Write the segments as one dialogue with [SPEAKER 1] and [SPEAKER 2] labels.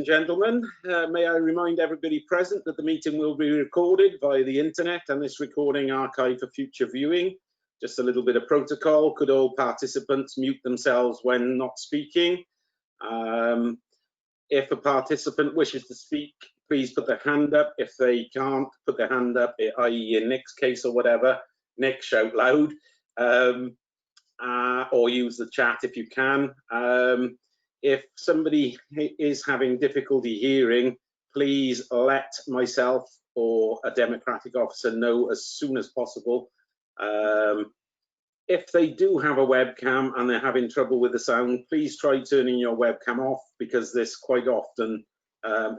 [SPEAKER 1] and gentlemen, may I remind everybody present that the meeting will be recorded via the internet and this recording archived for future viewing. Just a little bit of protocol. Could all participants mute themselves when not speaking? If a participant wishes to speak, please put their hand up. If they can't put their hand up, i.e. in Nick's case or whatever, Nick, shout loud, or use the chat if you can. If somebody is having difficulty hearing, please let myself or a Democratic officer know as soon as possible. If they do have a webcam and they're having trouble with the sound, please try turning your webcam off, because this quite often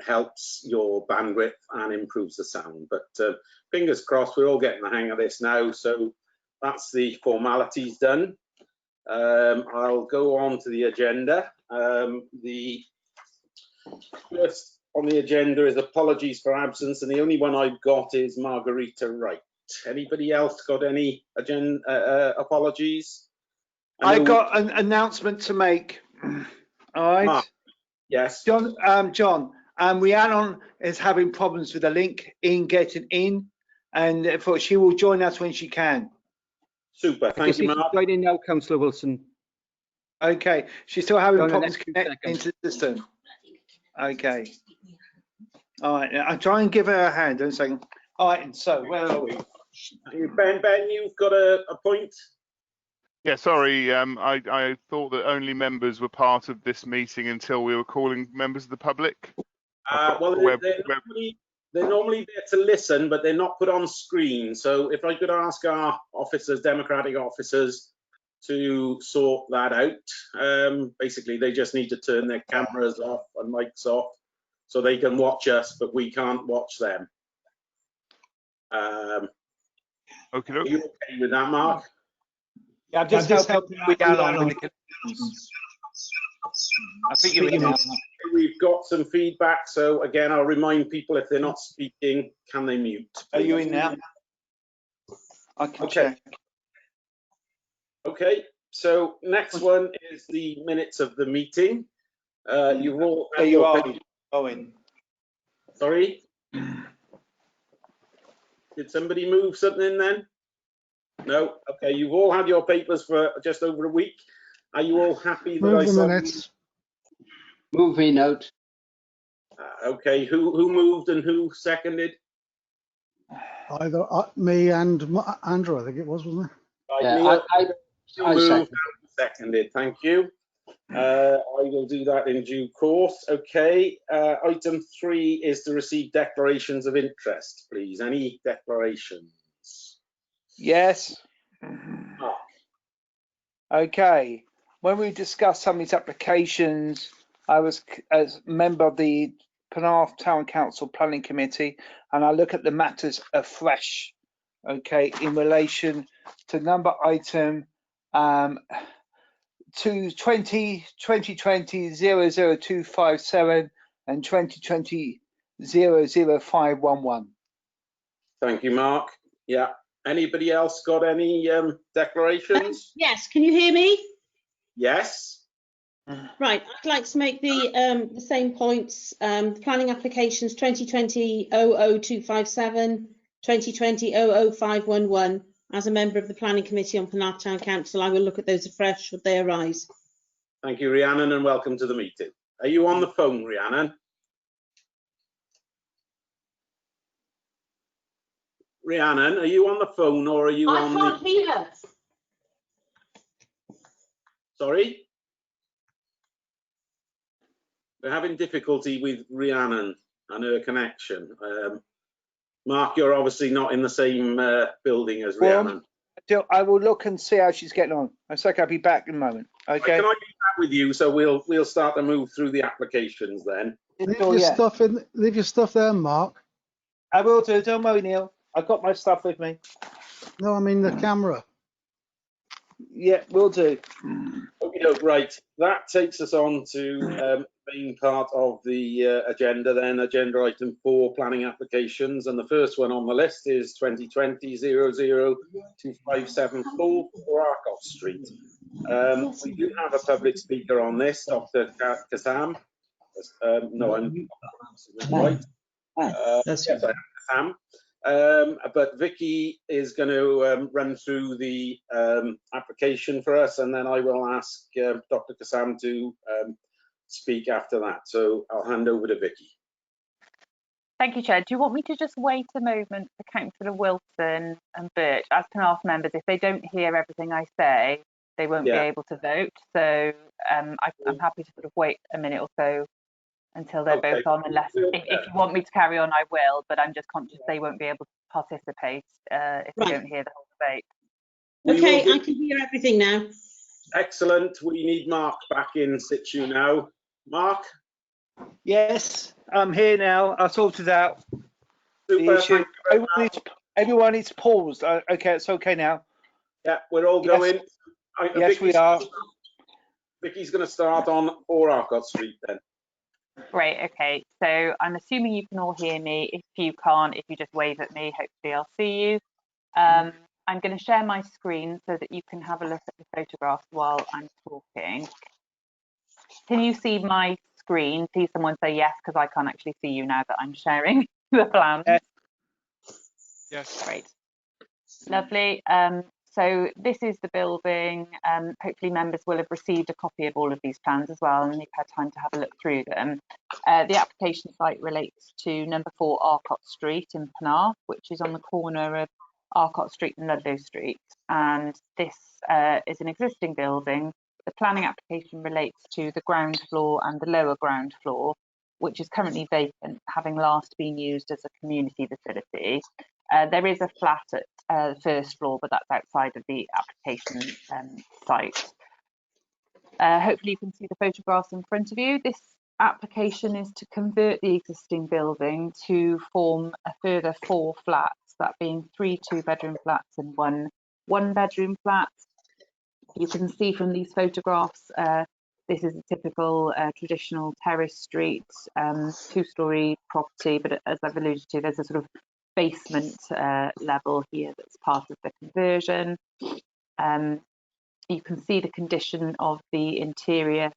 [SPEAKER 1] helps your bandwidth and improves the sound. But fingers crossed, we're all getting the hang of this now. So that's the formalities done. I'll go on to the agenda. The first on the agenda is apologies for absence, and the only one I've got is Margarita Wright. Anybody else got any apologies?
[SPEAKER 2] I got an announcement to make. All right.
[SPEAKER 1] Yes.
[SPEAKER 2] John, Rhiannon is having problems with the link in getting in, and therefore she will join us when she can.
[SPEAKER 1] Super. Thank you, Mark.
[SPEAKER 3] Join in now, Councillor Wilson.
[SPEAKER 2] Okay. She's still having problems connecting into the system. Okay. All right. I'll try and give her a hand in a second. All right. So where are we?
[SPEAKER 1] Ben, you've got a point?
[SPEAKER 4] Yeah, sorry. I thought that only members were part of this meeting until we were calling members of the public.
[SPEAKER 1] Well, they're normally there to listen, but they're not put on screen. So if I could ask our officers, Democratic officers, to sort that out. Basically, they just need to turn their cameras off and mics off so they can watch us, but we can't watch them.
[SPEAKER 4] Okay.
[SPEAKER 1] Are you okay with that, Mark?
[SPEAKER 2] Yeah, I'm just helping with the I think you're in now.
[SPEAKER 1] We've got some feedback, so again, I'll remind people if they're not speaking, can they mute?
[SPEAKER 2] Are you in now? I can check.
[SPEAKER 1] Okay, so next one is the minutes of the meeting. You've all
[SPEAKER 2] There you are. Owen.
[SPEAKER 1] Sorry? Did somebody move something then? No? Okay, you've all had your papers for just over a week. Are you all happy that I saw
[SPEAKER 3] minutes? Move me note.
[SPEAKER 1] Okay, who moved and who seconded?
[SPEAKER 5] Either me and Andrew, I think it was, wasn't it?
[SPEAKER 1] Right,
[SPEAKER 3] Yeah,
[SPEAKER 1] Neil,
[SPEAKER 3] I
[SPEAKER 1] moved, seconded. Thank you. I will do that in due course. Okay, item 3 is to receive declarations of interest, please. Any declarations?
[SPEAKER 2] Yes. Okay. When we discussed some of these applications, I was as member of the Penarth Town Council Planning Committee, and I look at the matters afresh. Okay, in relation to number item 2020 00257 and 2020 00511.
[SPEAKER 1] Thank you, Mark. Yeah. Anybody else got any declarations?
[SPEAKER 6] Yes. Can you hear me?
[SPEAKER 1] Yes.
[SPEAKER 6] Right. I'd like to make the same points. The planning applications 2020 00257, 2020 00511. As a member of the Planning Committee on Penarth Town Council, I will look at those afresh should they arise.
[SPEAKER 1] Thank you, Rhiannon, and welcome to the meeting. Are you on the phone, Rhiannon? Rhiannon, are you on the phone or are you on the...
[SPEAKER 6] I can't hear.
[SPEAKER 1] Sorry? We're having difficulty with Rhiannon and her connection. Mark, you're obviously not in the same building as Rhiannon.
[SPEAKER 2] I will look and see how she's getting on. I think I'll be back in a moment. Okay.
[SPEAKER 1] Can I be back with you? So we'll start to move through the applications then.
[SPEAKER 5] Leave your stuff there, Mark.
[SPEAKER 2] I will do. Don't worry, Neil. I've got my stuff with me.
[SPEAKER 5] No, I mean the camera.
[SPEAKER 2] Yeah, will do.
[SPEAKER 1] Okay, right. That takes us on to the main part of the agenda then, agenda item 4, planning applications. And the first one on the list is 2020 00257 4 Arkos Street. We do have a public speaker on this, Dr. Kassam. No, I'm right.
[SPEAKER 3] That's
[SPEAKER 1] Yes, I am. But Vicky is going to run through the application for us, and then I will ask Dr. Kassam to speak after that. So I'll hand over to Vicky.
[SPEAKER 7] Thank you, Chair. Do you want me to just wait a moment for Councillor Wilson and Birch as PNAF members? If they don't hear everything I say, they won't be able to vote. So I'm happy to sort of wait a minute or so until they're both on, unless if you want me to carry on, I will, but I'm just conscious they won't be able to participate if they don't hear the whole debate.
[SPEAKER 6] Okay, I can hear everything now.
[SPEAKER 1] Excellent. We need Mark back in situ now. Mark?
[SPEAKER 2] Yes, I'm here now. I sorted out the
[SPEAKER 1] Super,
[SPEAKER 2] issue. Everyone needs paused. Okay, it's okay now.
[SPEAKER 1] Yeah, we're all going.
[SPEAKER 2] Yes, we are.
[SPEAKER 1] Vicky's going to start on 4 Arcot Street then.
[SPEAKER 7] Great, okay. So I'm assuming you can all hear me. If you can't, if you just wave at me, hopefully I'll see you. I'm going to share my screen so that you can have a look at the photographs while I'm talking. Can you see my screen? Please someone say yes, because I can't actually see you now that I'm sharing the plan.
[SPEAKER 4] Yes.
[SPEAKER 7] Great. Lovely. So this is the building. Hopefully members will have received a copy of all of these plans as well, and you've had time to have a look through them. The application site relates to number 4 Arcot Street in Penarth, which is on the corner of Arcot Street and Ludlow Street. And this is an existing building. The planning application relates to the ground floor and the lower ground floor, which is currently vacant, having last been used as a community facility. There is a flat at the first floor, but that's outside of the application site. Hopefully you can see the photographs in front of you. This application is to convert the existing building to form a further 4 flats, that being 3 2-bedroom flats and 1 1-bedroom flat. You can see from these photographs, this is a typical traditional terrace street, 2-storey property, but as I've alluded to, there's a sort of basement level here that's part of the conversion. You can see the condition of the interior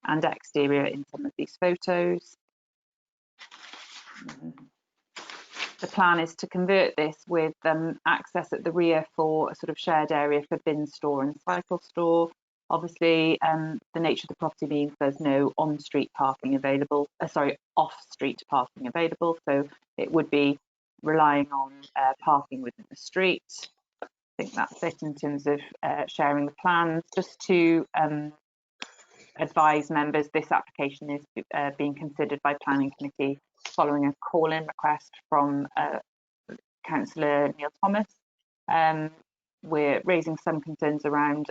[SPEAKER 7] and exterior in some of these photos. The plan is to convert this with access at the rear for a sort of shared area for bin store and cycle store. Obviously, the nature of the property means there's no on-street parking available, off-street parking available, so it would be relying on parking within the street. I think that's it in terms of sharing the plans. Just to advise members, this application is being considered by Planning Committee following a call-in request from Councillor Neil Thomas. We're raising some concerns around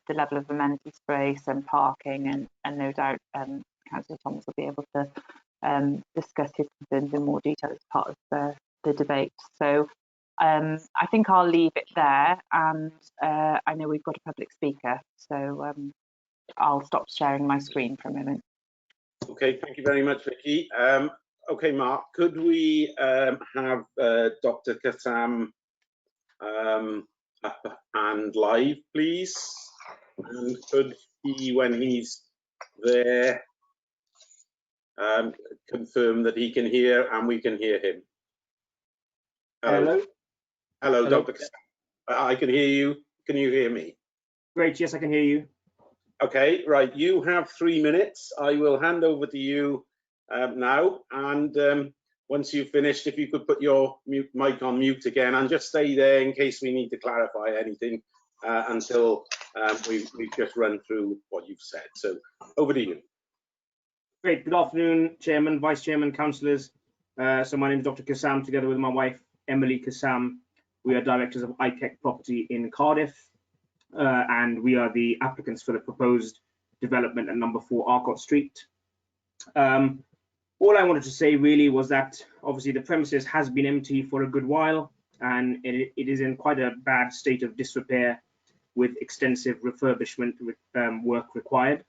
[SPEAKER 7] the level of amenity space and parking, and no doubt Councillor Thomas will be able to discuss his concerns in more detail as part of the debate. So I think I'll leave it there, and I know we've got a public speaker, so I'll stop sharing my screen for a moment.
[SPEAKER 1] Okay, thank you very much, Vicky. Okay, Mark, could we have Dr. Kassam up and live, please? And could he, when he's there, confirm that he can hear and we can hear him?
[SPEAKER 8] Hello.
[SPEAKER 1] Hello, Dr. Kassam. I can hear you. Can you hear me?
[SPEAKER 8] Great, yes, I can hear you.
[SPEAKER 1] Okay, right. You have 3 minutes. I will hand over to you now. And once you've finished, if you could put your mic on mute again and just stay there in case we need to clarify anything until we've just run through what you've said. So over to you.
[SPEAKER 8] Great, good afternoon, Chairman, Vice Chairman, Councillors. So my name is Dr. Kassam, together with my wife, Emily Kassam. We are directors of IKEC Property in Cardiff, and we are the applicants for the proposed development at number 4 Arcot Street. All I wanted to say really was that obviously the premises has been empty for a good while, and it is in quite a bad state of disrepair with extensive refurbishment work required.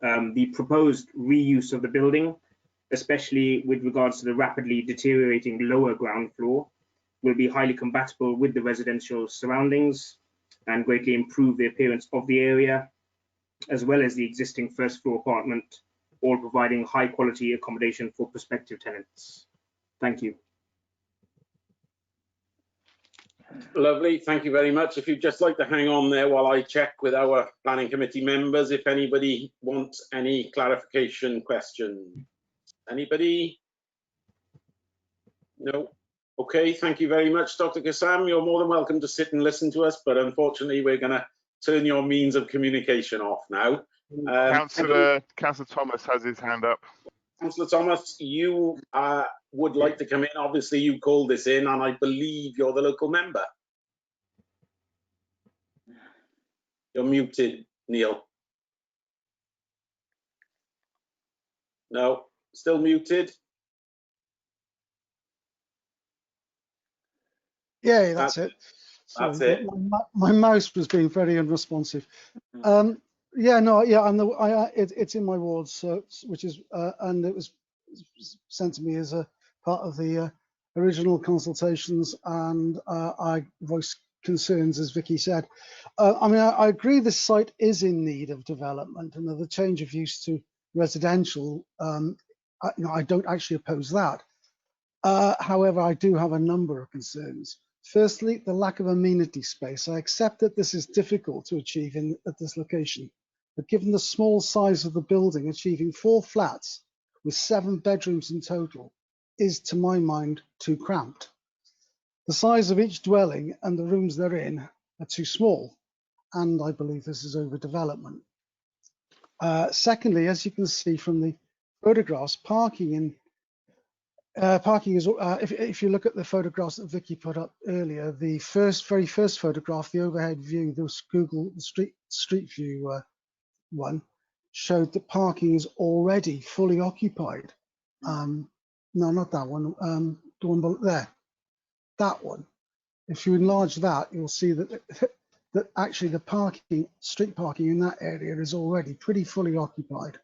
[SPEAKER 8] The proposed reuse of the building, especially with regards to the rapidly deteriorating lower ground floor, will be highly compatible with the residential surroundings and greatly improve the appearance of the area, as well as the existing first floor apartment all providing high quality accommodation for prospective tenants. Thank you.
[SPEAKER 1] Lovely, thank you very much. If you'd just like to hang on there while I check with our planning committee members if anybody wants any clarification questions. Anybody? No? Okay, thank you very much, Dr. Kassam. You're more than welcome to sit and listen to us, but unfortunately we're going to turn your means of communication off now.
[SPEAKER 4] Councillor Thomas has his hand up.
[SPEAKER 1] Councillor Thomas, you would like to come in. Obviously, you called this in, and I believe you're the local member. You're muted, Neil. No, still muted.
[SPEAKER 5] Yeah, that's it.
[SPEAKER 1] That's
[SPEAKER 5] Sorry,
[SPEAKER 1] it.
[SPEAKER 5] my mouse was being very unresponsive. Yeah, no, yeah, and it's in my ward, so which is and it was sent to me as a part of the original consultations, and I voiced concerns, as Vicky said. I mean, I agree this site is in need of development, and the change of use to residential. I don't actually oppose that. However, I do have a number of concerns. Firstly, the lack of amenity space. I accept that this is difficult to achieve at this location, but given the small size of the building, achieving 4 flats with 7 bedrooms in total is, to my mind, too cramped. The size of each dwelling and the rooms they're in are too small, and I believe this is overdevelopment. Secondly, as you can see from the photographs, parking is, if you look at the photographs that Vicky put up earlier, the very first photograph, the overhead view, the Google Street View one, showed that parking is already fully occupied. No, not that one, the one there, that one. If you enlarge that, you'll see that that actually the street parking in that area is already pretty fully occupied.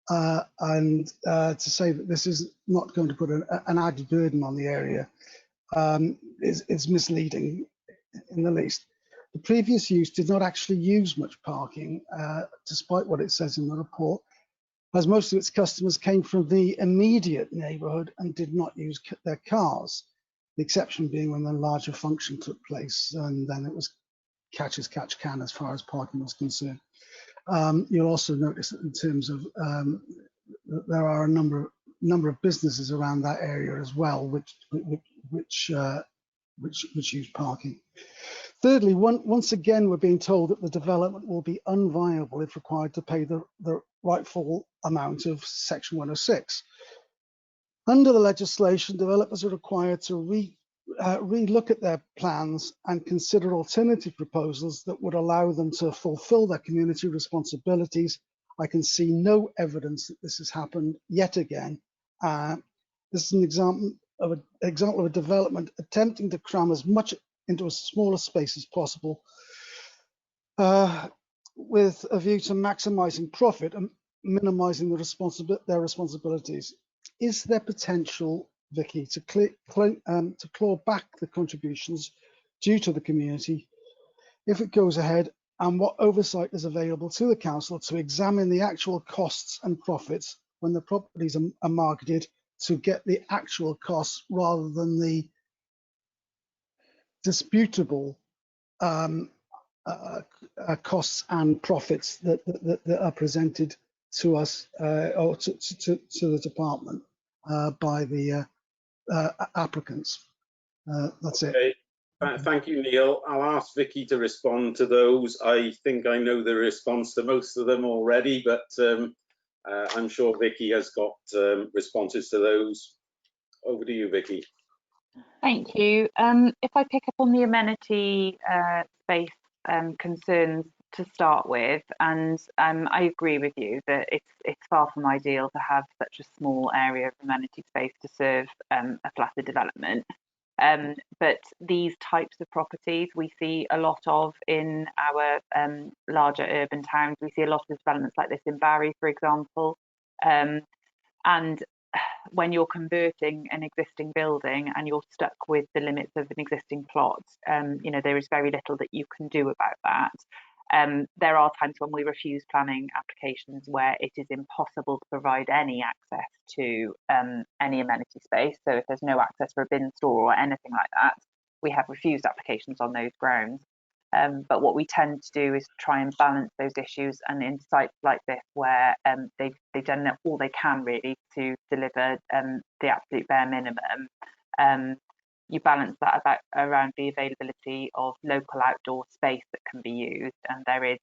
[SPEAKER 5] And to say that this is not going to put an added burden on the area is misleading in the least. The previous use did not actually use much parking, despite what it says in the report, as most of its customers came from the immediate neighbourhood and did not use their cars. The exception being when the larger function took place, and then it was catch as catch can as far as parking was concerned. You'll also notice that in terms of there are a number of businesses around that area as well, which use parking. Thirdly, once again, we're being told that the development will be unviable if required to pay the rightful amount of Section 106. Under the legislation, developers are required to re-look at their plans and consider alternative proposals that would allow them to fulfill their community responsibilities. I can see no evidence that this has happened yet again. This is an example of a development attempting to cram as much into a smaller space as possible, with a view to maximising profit and minimising their responsibilities. Is there potential, Vicky, to claw back the contributions due to the community if it goes ahead, and what oversight is available to the council to examine the actual costs and profits when the properties are marketed to get the actual costs rather than the disputable costs and profits that are presented to us or to the department by the applicants. That's it.
[SPEAKER 1] Okay. Thank you, Neil. I'll ask Vicky to respond to those. I think I know the response to most of them already, but I'm sure Vicky has got responses to those. Over to you, Vicky.
[SPEAKER 7] Thank you. If I pick up on the amenity space concerns to start with, and I agree with you that it's far from ideal to have such a small area of amenity space to serve a flatter development. But these types of properties we see a lot of in our larger urban towns. We see a lot of developments like this in Barry, for example. And when you're converting an existing building and you're stuck with the limits of an existing plot, you know, there is very little that you can do about that. There are times when we refuse planning applications where it is impossible to provide any access to any amenity space. So if there's no access for a bin store or anything like that, we have refused applications on those grounds. But what we tend to do is try and balance those issues, and in sites like this where they've done all they can really to deliver the absolute bare minimum, you balance that around the availability of local outdoor space that can be used, and there is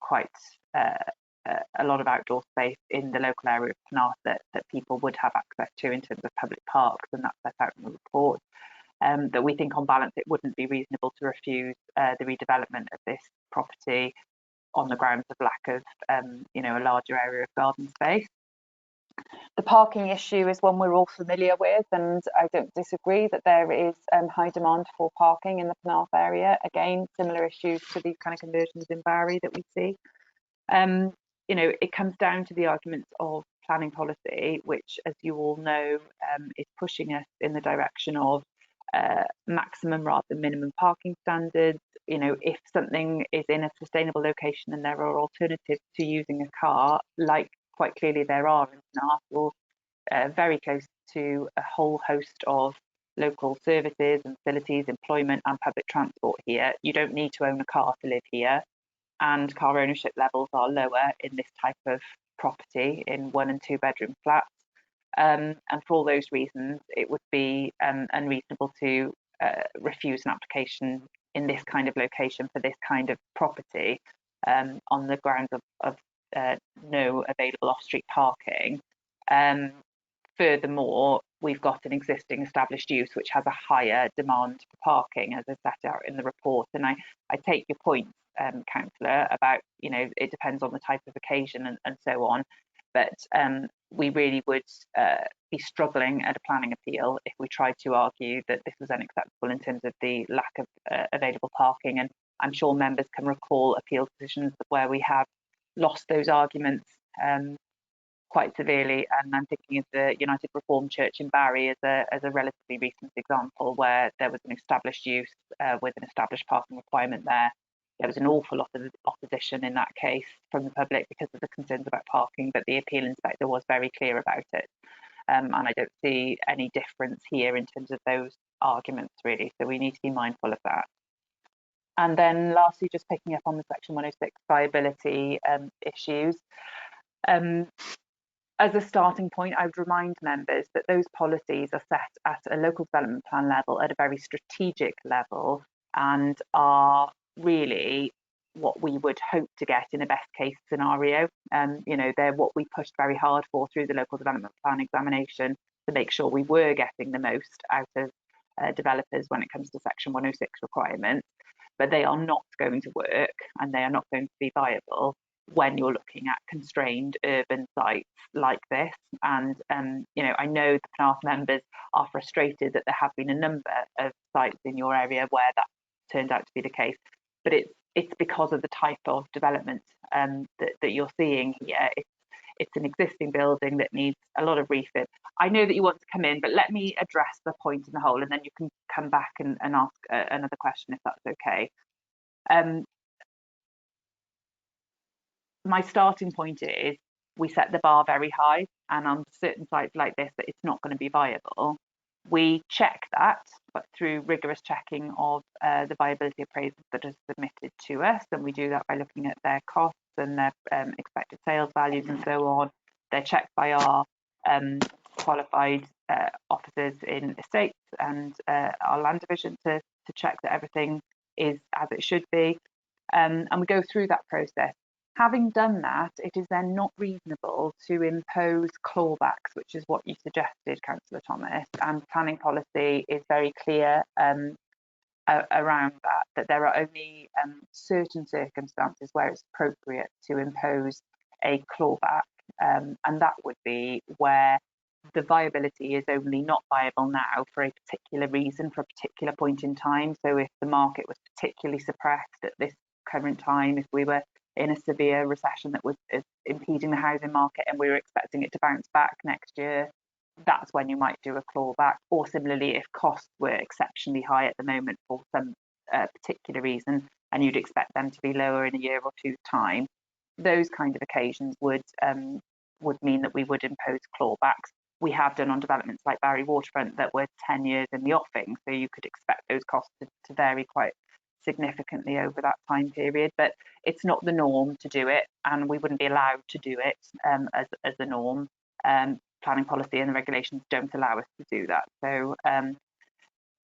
[SPEAKER 7] quite a lot of outdoor space in the local area of Penarth that people would have access to in terms of public parks, and that's set out in the report. That we think on balance it wouldn't be reasonable to refuse the redevelopment of this property on the grounds of lack of a larger area of garden space. The parking issue is one we're all familiar with, and I don't disagree that there is high demand for parking in the Penarth area. Again, similar issues to these kind of conversions in Barry that we see. It comes down to the arguments of planning policy, which, as you all know, is pushing us in the direction of maximum rather than minimum parking standards. If something is in a sustainable location and there are alternatives to using a car, like quite clearly there are in Penarth, or very close to a whole host of local services and facilities, employment and public transport here, you don't need to own a car to live here, and car ownership levels are lower in this type of property in 1 and 2 bedroom flats. And for all those reasons, it would be unreasonable to refuse an application in this kind of location for this kind of property on the grounds of no available off-street parking. Furthermore, we've got an existing established use which has a higher demand for parking, as I set out in the report. And I take your point, Councillor, about it depends on the type of occasion and so on. But we really would be struggling at a planning appeal if we tried to argue that this was unacceptable in terms of the lack of available parking. And I'm sure members can recall appeal decisions where we have lost those arguments quite severely. And I'm thinking of the United Reformed Church in Barry as a relatively recent example, where there was an established use with an established parking requirement there. There was an awful lot of opposition in that case from the public because of the concerns about parking, but the appeal inspector was very clear about it. And I don't see any difference here in terms of those arguments, really. So we need to be mindful of that. And then lastly, just picking up on the Section 106 viability issues. As a starting point, I would remind members that those policies are set at a local development plan level, at a very strategic level, and are really what we would hope to get in a best case scenario. They're what we pushed very hard for through the local development plan examination to make sure we were getting the most out of developers when it comes to Section 106 requirements. But they are not going to work, and they are not going to be viable when you're looking at constrained urban sites like this. And I know the Penarth members are frustrated that there have been a number of sites in your area where that turned out to be the case, but it's because of the type of development that you're seeing here. It's an existing building that needs a lot of refit. I know that you want to come in, but let me address the point in the whole, and then you can come back and ask another question if that's okay. My starting point is we set the bar very high, and on certain sites like this that it's not going to be viable. We check that, but through rigorous checking of the viability appraisals that are submitted to us, and we do that by looking at their costs and their expected sales values and so on. They're checked by our qualified officers in estates and our land division to check that everything is as it should be, and we go through that process. Having done that, it is then not reasonable to impose clawbacks, which is what you suggested, Councillor Thomas, and planning policy is very clear around that there are only certain circumstances where it's appropriate to impose a clawback, and that would be where the viability is only not viable now for a particular reason, for a particular point in time. So if the market was particularly suppressed at this current time, if we were in a severe recession that was impeding the housing market and we were expecting it to bounce back next year, that's when you might do a clawback. Or similarly, if costs were exceptionally high at the moment for some particular reason, and you'd expect them to be lower in a year or two's time. Those kind of occasions would mean that we would impose clawbacks. We have done on developments like Barry Waterfront that were 10 years in the offing, so you could expect those costs to vary quite significantly over that time period, but it's not the norm to do it, and we wouldn't be allowed to do it as the norm. Planning policy and the regulations don't allow us to do that. So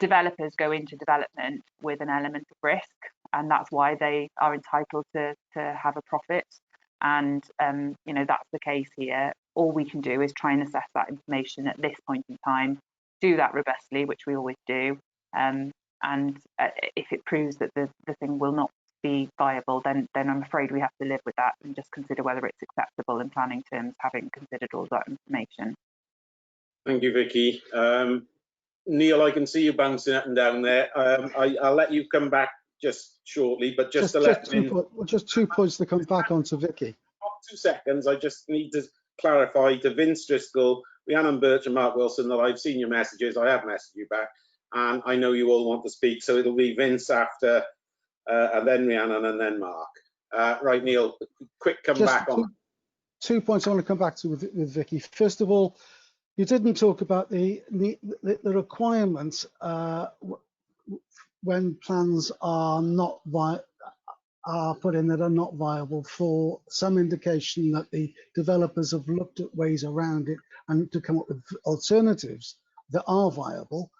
[SPEAKER 7] developers go into development with an element of risk, and that's why they are entitled to have a profit. And you know, that's the case here. All we can do is try and assess that information at this point in time, do that robustly, which we always do. And if it proves that the thing will not be viable, then I'm afraid we have to live with that and just consider whether it's acceptable in planning terms, having considered all that information.
[SPEAKER 1] Thank you, Vicky. Neil, I can see you bouncing up and down there. I'll let you come back just shortly, but just
[SPEAKER 5] 2 points to come back onto Vicky.
[SPEAKER 1] 2 seconds. I just need to clarify to Vince Driscoll, Rhiannon Birch and Mark Wilson that I've seen your messages. I have messaged you back, and I know you all want to speak, so it'll be Vince after, and then Rhiannon, and then Mark. Right, Neil, quick come back on.
[SPEAKER 5] 2 points I want to come back to with Vicky. First of all, you didn't talk about the requirements when plans are not put in that are not viable, for some indication that the developers have looked at ways around it and to come up with alternatives that are viable.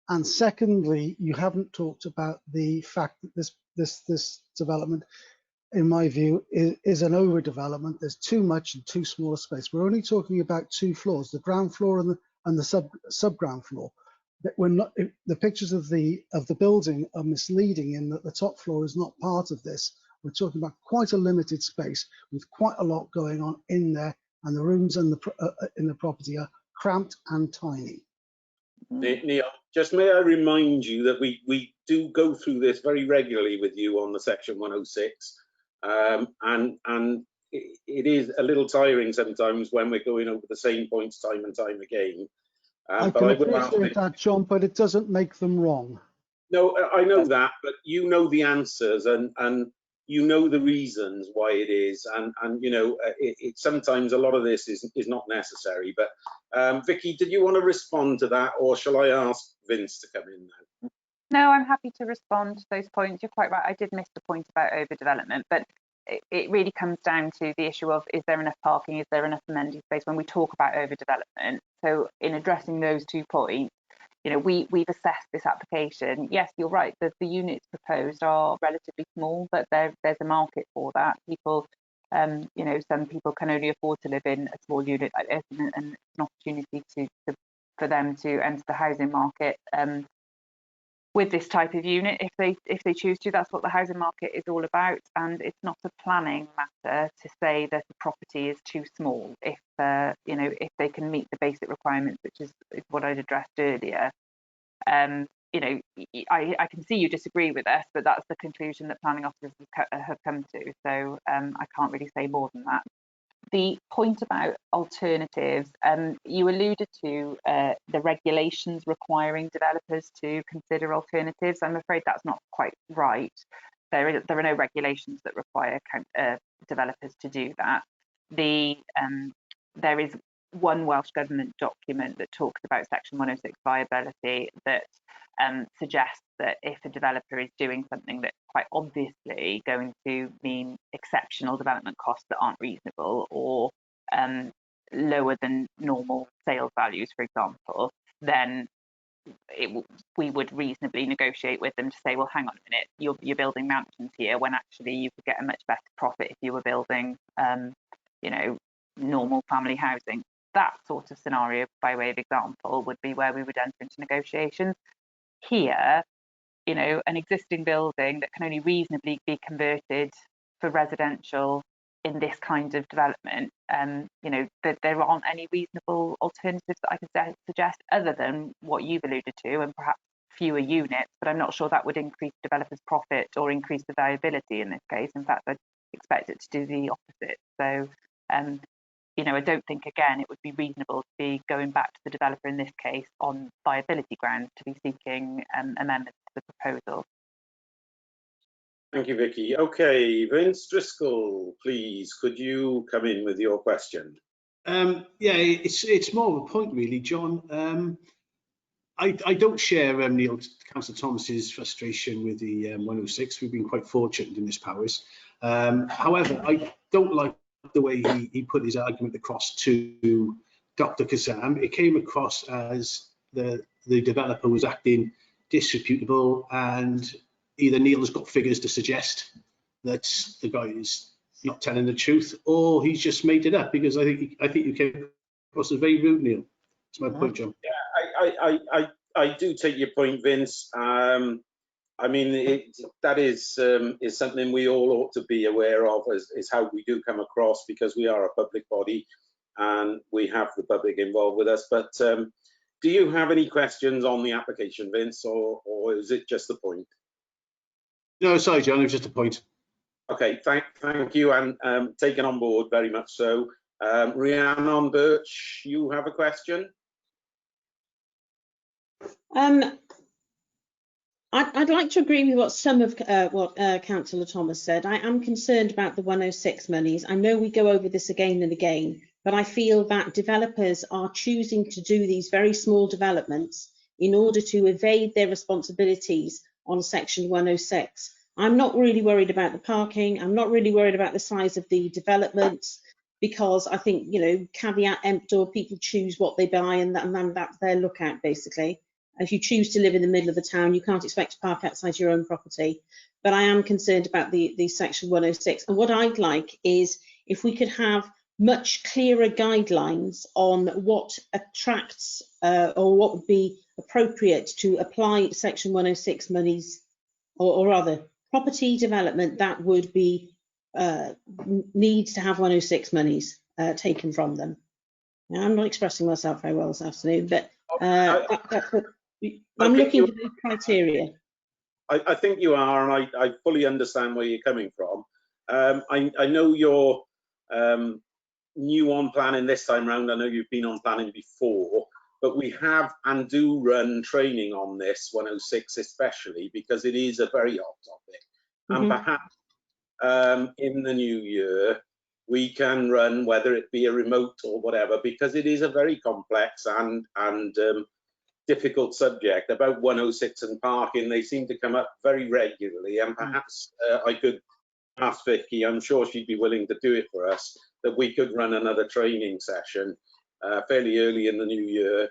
[SPEAKER 5] And secondly, you haven't talked about the fact that this development, in my view, is an overdevelopment. There's too much and too small a space. We're only talking about 2 floors, the ground floor and the sub-ground floor. That we're not, the pictures of the building are misleading in that the top floor is not part of this. We're talking about quite a limited space with quite a lot going on in there, and the rooms in the property are cramped and tiny.
[SPEAKER 1] Neil, just may I remind you that we do go through this very regularly with you on the Section 106, and it is a little tiring sometimes when we're going over the same points time and time again.
[SPEAKER 5] I can appreciate that, John, but it doesn't make them wrong.
[SPEAKER 1] No, I know that, but you know the answers, and you know the reasons why it is, and you know, it sometimes a lot of this is not necessary. But Vicky, did you want to respond to that, or shall I ask Vince to come in now?
[SPEAKER 7] No, I'm happy to respond to those points. You're quite right. I did miss the point about overdevelopment, but it really comes down to the issue of, is there enough parking? Is there enough amenity space when we talk about overdevelopment? So in addressing those 2 points, you know, we've assessed this application. Yes, you're right, that the units proposed are relatively small, but there's a market for that. People, you know, some people can only afford to live in a small unit like this, and it's an opportunity for them to enter the housing market with this type of unit if they choose to. That's what the housing market is all about, and it's not a planning matter to say that the property is too small if you know, if they can meet the basic requirements, which is what I'd addressed earlier. You know, I can see you disagree with us, but that's the conclusion that planning officers have come to, so I can't really say more than that. The point about alternatives, you alluded to the regulations requiring developers to consider alternatives. I'm afraid that's not quite right. There are no regulations that require developers to do that. There is one Welsh Government document that talks about Section 106 viability that suggests that if a developer is doing something that's quite obviously going to mean exceptional development costs that aren't reasonable, or lower than normal sales values, for example, then we would reasonably negotiate with them to say, well, hang on a minute, you're building mansions here when actually you could get a much better profit if you were building, you know, normal family housing. That sort of scenario, by way of example, would be where we would enter into negotiations. Here, you know, an existing building that can only reasonably be converted for residential in this kind of development, you know, that there aren't any reasonable alternatives that I can suggest other than what you've alluded to, and perhaps fewer units, but I'm not sure that would increase developers' profit or increase the viability in this case. In fact, I'd expect it to do the opposite. So, you know, I don't think, again, it would be reasonable to be going back to the developer in this case on viability grounds to be seeking amendments to the proposal.
[SPEAKER 1] Thank you, Vicky. Okay, Vince Driscoll, please, could you come in with your question?
[SPEAKER 9] Yeah, it's more of a point really, John. I don't share Councillor Thomas's frustration with the 106. We've been quite fortunate in this powers. However, I don't like the way he put his argument across to Dr. Kazam. It came across as the developer was acting disreputable, and either Neil has got figures to suggest that the guy is not telling the truth, or he's just made it up, because I think you came across as very rude, Neil. That's my point, John.
[SPEAKER 1] Yeah, I do take your point, Vince. I mean, that is something we all ought to be aware of, is how we do come across, because we are a public body and we have the public involved with us. But do you have any questions on the application, Vince, or is it just the point?
[SPEAKER 9] No, sorry, John, it was just a point.
[SPEAKER 1] Okay, thank you, and taken on board, very much so. Rhiannon Birch, you have a question?
[SPEAKER 6] I'd like to agree with what some of what Councillor Thomas said. I am concerned about the 106 monies. I know we go over this again and again, but I feel that developers are choosing to do these very small developments in order to evade their responsibilities on Section 106. I'm not really worried about the parking. I'm not really worried about the size of the developments, because I think, you know, caveat emptor, people choose what they buy, and that's their lookout, basically. If you choose to live in the middle of the town, you can't expect to park outside your own property. But I am concerned about the Section 106. And what I'd like is if we could have much clearer guidelines on what attracts or what would be appropriate to apply Section 106 monies, or rather property development that would be needs to have 106 monies taken from them. Now, I'm not expressing myself very well this afternoon, but that's what I'm looking for, the criteria.
[SPEAKER 1] I think you are, and I fully understand where you're coming from. I know you're new on planning this time round. I know you've been on planning before, but we have and do run training on this 106, especially because it is a very hot topic. And perhaps in the new year, we can run, whether it be a remote or whatever, because it is a very complex and difficult subject about 106 and parking. They seem to come up very regularly, and perhaps I could ask Vicky, I'm sure she'd be willing to do it for us, that we could run another training session fairly early in the new year,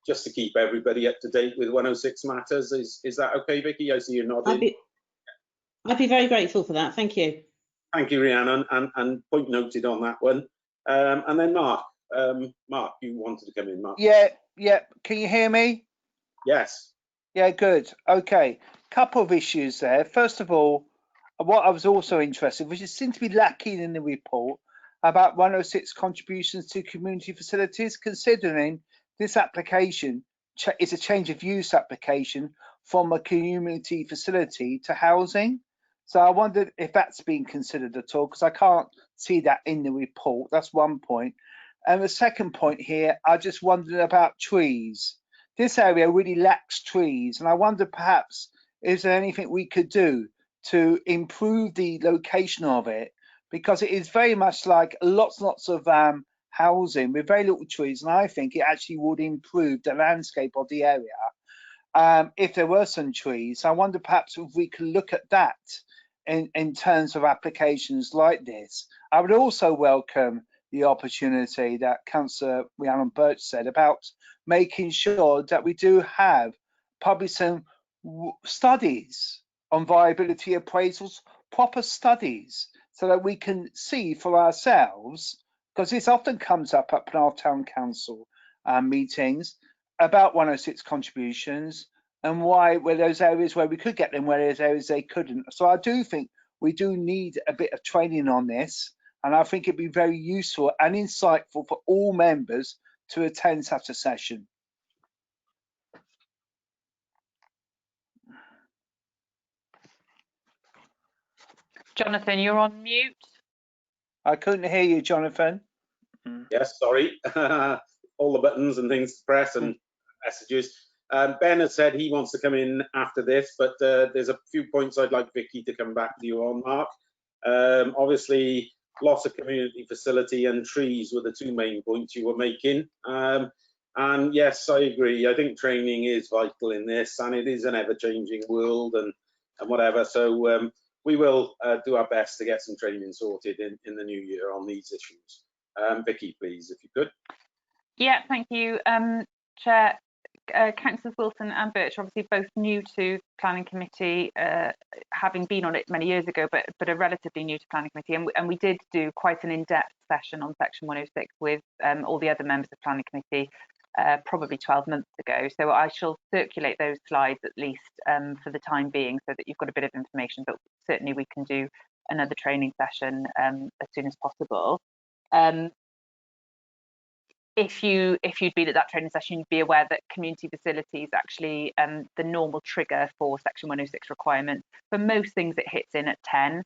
[SPEAKER 1] just to keep everybody up to date with 106 matters. Is that okay, Vicky? I see you nodding.
[SPEAKER 6] I'd be very grateful for that. Thank you.
[SPEAKER 1] Thank you, Rhiannon, and point noted on that one. And then Mark, Mark, you wanted to come in, Mark.
[SPEAKER 2] Yeah, can you hear me?
[SPEAKER 1] Yes.
[SPEAKER 2] Yeah, good. Okay, couple of issues there. First of all, what I was also interested, which seems to be lacking in the report, about 106 contributions to community facilities, considering this application is a change of use application from a community facility to housing. So I wondered if that's been considered at all, because I can't see that in the report. That's one point. And the second point here, I just wondered about trees. This area really lacks trees, and I wonder perhaps, is there anything we could do to improve the location of it? Because it is very much like lots and lots of housing with very little trees, and I think it actually would improve the landscape of the area if there were some trees. I wonder perhaps if we could look at that in terms of applications like this. I would also welcome the opportunity that Councillor Rhiannon Birch said about making sure that we do have probably some studies on viability appraisals, proper studies, so that we can see for ourselves, because this often comes up at Penarth Town Council meetings about 106 contributions and why were those areas where we could get them, where there's areas they couldn't. So I do think we do need a bit of training on this, and I think it'd be very useful and insightful for all members to attend such a session.
[SPEAKER 7] Jonathan, you're on mute.
[SPEAKER 2] I couldn't hear you, Jonathan.
[SPEAKER 1] Yes, sorry. All the buttons and things to press and messages. Ben has said he wants to come in after this, but there's a few points I'd like Vicky to come back to you on, Mark. Obviously, lots of community facility and trees were the two main points you were making. And yes, I agree. I think training is vital in this, and it is an ever-changing world and whatever. So we will do our best to get some training sorted in the new year on these issues. Vicky, please, if you could.
[SPEAKER 7] Yeah, thank you, Chair. Councillors Wilson and Birch are obviously both new to Planning Committee, having been on it many years ago, but are relatively new to Planning Committee. And we did do quite an in-depth session on Section 106 with all the other members of Planning Committee probably 12 months ago. So I shall circulate those slides at least for the time being, so that you've got a bit of information. But certainly we can do another training session as soon as possible. If you'd been at that training session, you'd be aware that community facilities actually the normal trigger for Section 106 requirements. For most things, it hits in at 10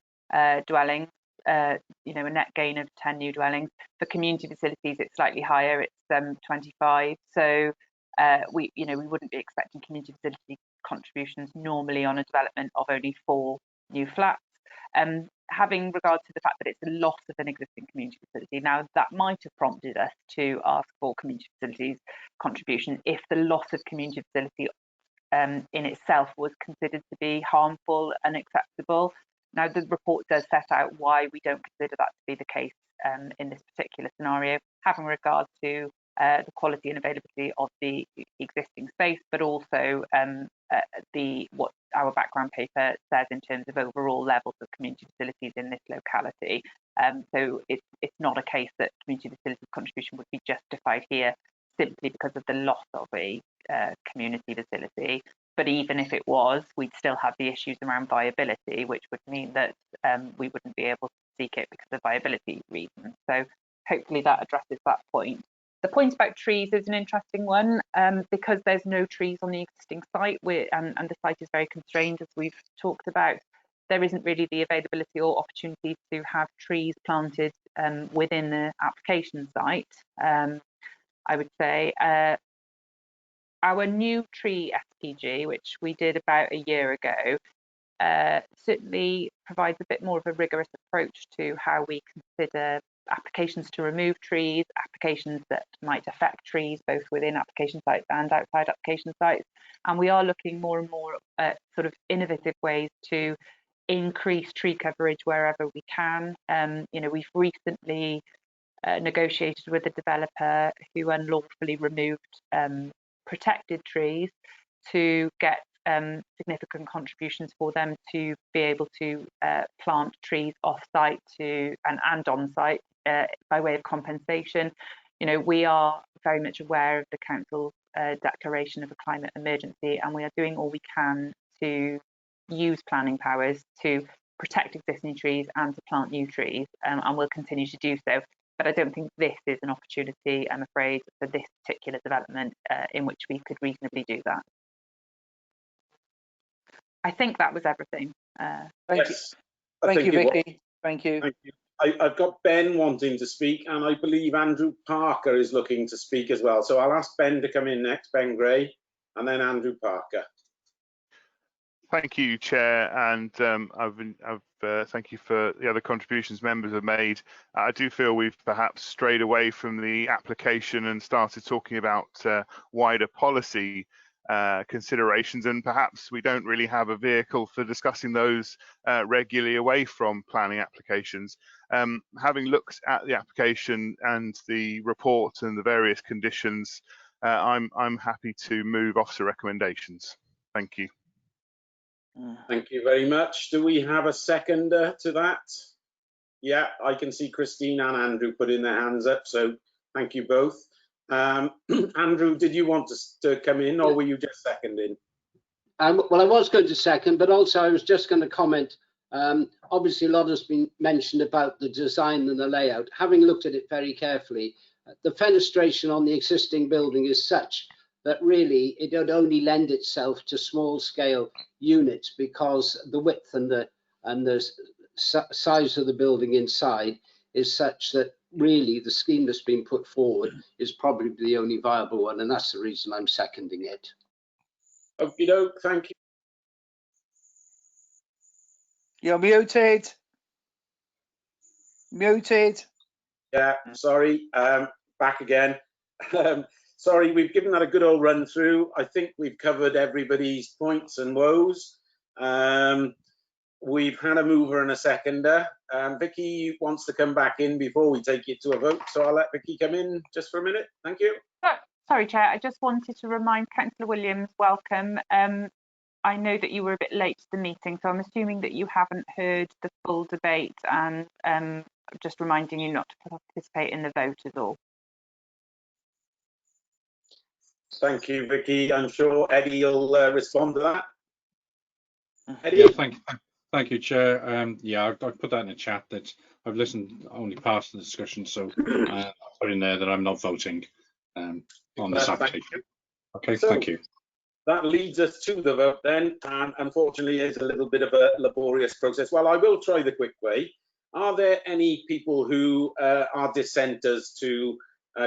[SPEAKER 7] dwellings, a net gain of 10 new dwellings. For community facilities, it's slightly higher, it's 25. So we wouldn't be expecting community facility contributions normally on a development of only 4 new flats. Having regard to the fact that it's a loss of an existing community facility, now that might have prompted us to ask for community facilities contribution if the loss of community facility in itself was considered to be harmful and unacceptable. Now the report does set out why we don't consider that to be the case in this particular scenario, having regard to the quality and availability of the existing space, but also what our background paper says in terms of overall levels of community facilities in this locality. So it's not a case that community facilities contribution would be justified here simply because of the loss of a community facility. But even if it was, we'd still have the issues around viability, which would mean that we wouldn't be able to seek it because of viability reasons. So hopefully that addresses that point. The point about trees is an interesting one because there's no trees on the existing site and the site is very constrained, as we've talked about. There isn't really the availability or opportunity to have trees planted within the application site. I would say our new tree SPG, which we did about a year ago, certainly provides a bit more of a rigorous approach to how we consider applications to remove trees, applications that might affect trees, both within application sites and outside application sites. And we are looking more and more at sort of innovative ways to increase tree coverage wherever we can. We've recently negotiated with a developer who unlawfully removed protected trees to get significant contributions for them to be able to plant trees off-site and on-site by way of compensation. We are very much aware of the council's declaration of a climate emergency, and we are doing all we can to use planning powers to protect existing trees and to plant new trees, and we'll continue to do so. But I don't think this is an opportunity, I'm afraid, for this particular development in which we could reasonably do that. I think that was everything.
[SPEAKER 2] Thank you, Vicky. Thank you.
[SPEAKER 1] Thank you. I've got Ben wanting to speak, and I believe Andrew Parker is looking to speak as well. So I'll ask Ben to come in next, Ben Gray, and then Andrew Parker.
[SPEAKER 4] Thank you, Chair, and thank you for the other contributions members have made. I do feel we've perhaps strayed away from the application and started talking about wider policy considerations, and perhaps we don't really have a vehicle for discussing those regularly away from planning applications. Having looked at the application and the report and the various conditions, I'm happy to move officer recommendations. Thank you.
[SPEAKER 1] Thank you very much. Do we have a seconder to that? Yeah, I can see Christine and Andrew putting their hands up, so thank you both. Andrew, did you want to come in, or were you just seconding?
[SPEAKER 3] Well, I was going to second, but also I was just going to comment. Obviously, a lot has been mentioned about the design and the layout. Having looked at it very carefully, the fenestration on the existing building is such that really it would only lend itself to small scale units, because the width and the size of the building inside is such that really the scheme that's been put forward is probably the only viable one, and that's the reason I'm seconding it.
[SPEAKER 1] Okie doke, thank you.
[SPEAKER 2] You're muted. Muted.
[SPEAKER 1] Yeah, sorry, back again. Sorry, we've given that a good old run through. I think we've covered everybody's points and woes. We've had a mover and a seconder. Vicky wants to come back in before we take it to a vote, so I'll let Vicky come in just for a minute. Thank you.
[SPEAKER 7] Sorry, Chair, I just wanted to remind Councillor Williams, welcome. I know that you were a bit late to the meeting, so I'm assuming that you haven't heard the full debate, and just reminding you not to participate in the vote is all.
[SPEAKER 1] Thank you, Vicky. I'm sure Eddie will respond to that. Eddie?
[SPEAKER 10] Yeah, thank you, Chair. Yeah, I put that in the chat that I've listened only past the discussion, so I put in there that I'm not voting on this application. Okay,
[SPEAKER 1] so,
[SPEAKER 10] thank you.
[SPEAKER 1] That leads us to the vote then, and unfortunately it's a little bit of a laborious process. Well, I will try the quick way. Are there any people who are dissenters to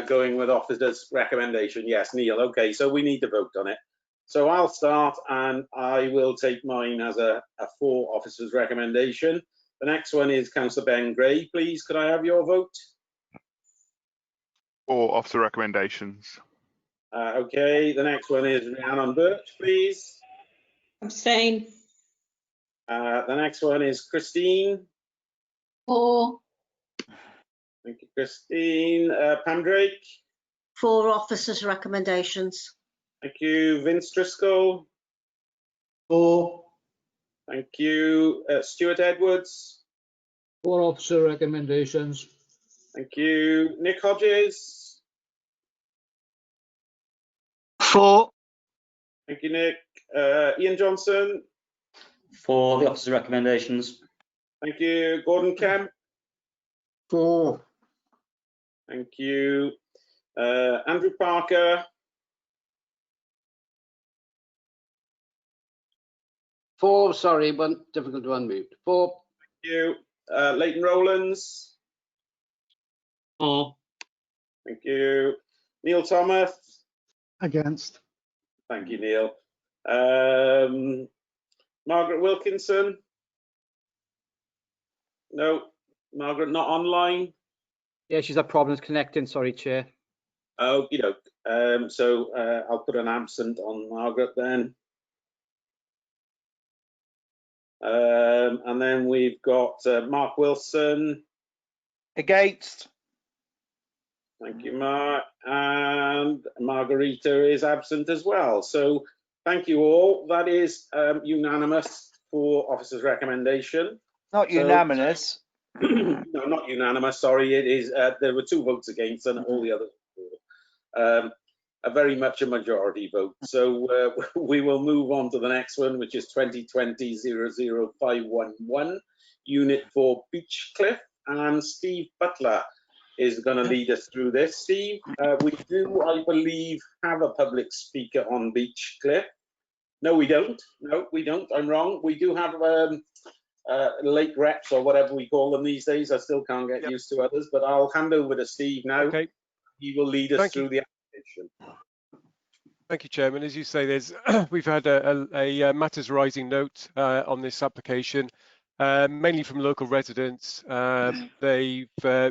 [SPEAKER 1] going with officer's recommendation? Yes, Neil. Okay, so we need to vote on it. So I'll start, and I will take mine as a for officer's recommendation. The next one is Councillor Ben Gray. Please, could I have your vote?
[SPEAKER 4] For officer recommendations.
[SPEAKER 1] Okay, the next one is Rhiannon Birch, please.
[SPEAKER 6] Abstain.
[SPEAKER 1] The next one is Christine.
[SPEAKER 11] For.
[SPEAKER 1] Thank you, Christine. Pam Drake.
[SPEAKER 11] For officers' recommendations.
[SPEAKER 1] Thank you. Vince Driscoll.
[SPEAKER 9] For.
[SPEAKER 1] Thank you. Stuart Edwards.
[SPEAKER 12] For officer recommendations.
[SPEAKER 1] Thank you. Nick Hodges.
[SPEAKER 12] For.
[SPEAKER 1] Thank you, Nick. Ian Johnson.
[SPEAKER 13] For the officer's recommendations.
[SPEAKER 1] Thank you. Gordon Kemp.
[SPEAKER 12] For.
[SPEAKER 1] Thank you. Andrew Parker.
[SPEAKER 3] For, sorry, one difficult to unmute. For.
[SPEAKER 1] Thank you. Leighton Rowlands.
[SPEAKER 12] For.
[SPEAKER 1] Thank you. Neil Thomas.
[SPEAKER 5] Against.
[SPEAKER 1] Thank you, Neil. Margaret Wilkinson. No, Margaret not online.
[SPEAKER 12] Yeah, she's had problems connecting. Sorry, Chair.
[SPEAKER 1] Okie doke. So I'll put an absent on Margaret then. And then we've got Mark Wilson.
[SPEAKER 2] Against.
[SPEAKER 1] Thank you, Mark. And Margarita is absent as well. So thank you all. That is unanimous for officer's recommendation.
[SPEAKER 2] Not unanimous.
[SPEAKER 1] No, not unanimous. Sorry, it is. There were 2 votes against, and all the others were a very much a majority vote. So we will move on to the next one, which is 2020-00511, Unit 4 Beachcliff, and Steve Butler is going to lead us through this. Steve, we do, I believe, have a public speaker on Beachcliff. No, we don't. No, we don't. I'm wrong. We do have lake reps or whatever we call them these days. I still can't get used to others, but I'll hand over to Steve now.
[SPEAKER 14] Okay.
[SPEAKER 1] He will lead us through the application.
[SPEAKER 14] Thank you, Chairman. As you say, there's we've had a matters rising note on this application, mainly from local residents. They've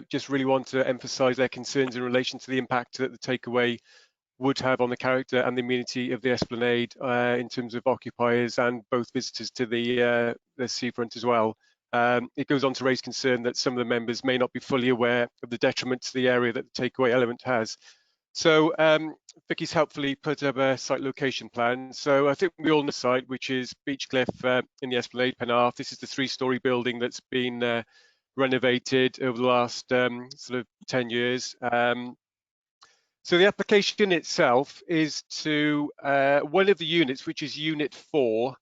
[SPEAKER 14] just really want to emphasise their concerns in relation to the impact that the takeaway would have on the character and the amenity of the Esplanade in terms of occupiers and both visitors to the seafront as well. It goes on to raise concern that some of the members may not be fully aware of the detriment to the area that the takeaway element has. So Vicky's helpfully put up a site location plan. So I think we all know the site, which is Beachcliff in the Esplanade, Penarth. This is the 3-storey building that's been renovated over the last sort of 10 years. So the application itself is to one of the units, which is Unit 4,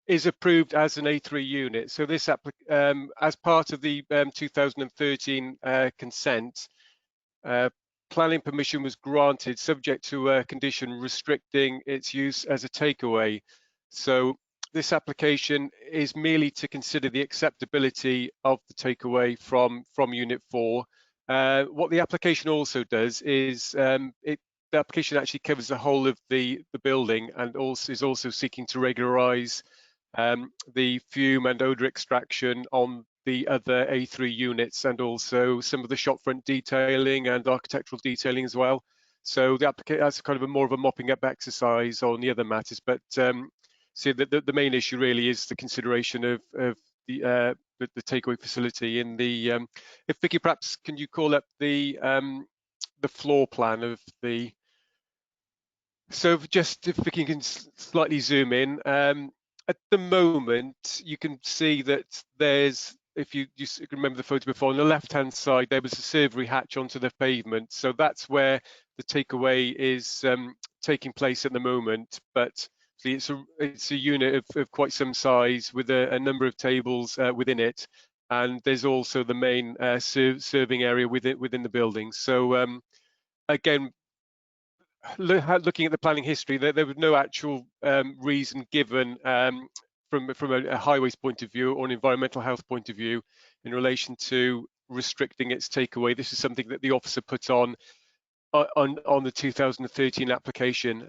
[SPEAKER 14] is approved as an A3 unit. So this as part of the 2013 consent, planning permission was granted subject to a condition restricting its use as a takeaway. So this application is merely to consider the acceptability of the takeaway from Unit 4. What the application also does is it the application actually covers the whole of the building, and also is also seeking to regularise the fume and odour extraction on the other A3 units, and also some of the shopfront detailing and architectural detailing as well. So the application has kind of a more of a mopping up exercise on the other matters, but so the main issue really is the consideration of the takeaway facility in the. If Vicky, perhaps can you call up the floor plan of the. So just if Vicky can slightly zoom in. At the moment, you can see that there's, if you remember the photo before, on the left-hand side, there was a servery hatch onto the pavement. So that's where the takeaway is taking place at the moment. But it's a unit of quite some size with a number of tables within it. And there's also the main serving area within the building. So again, looking at the planning history, there was no actual reason given from a highways point of view or an environmental health point of view in relation to restricting its takeaway. This is something that the officer put on the 2013 application.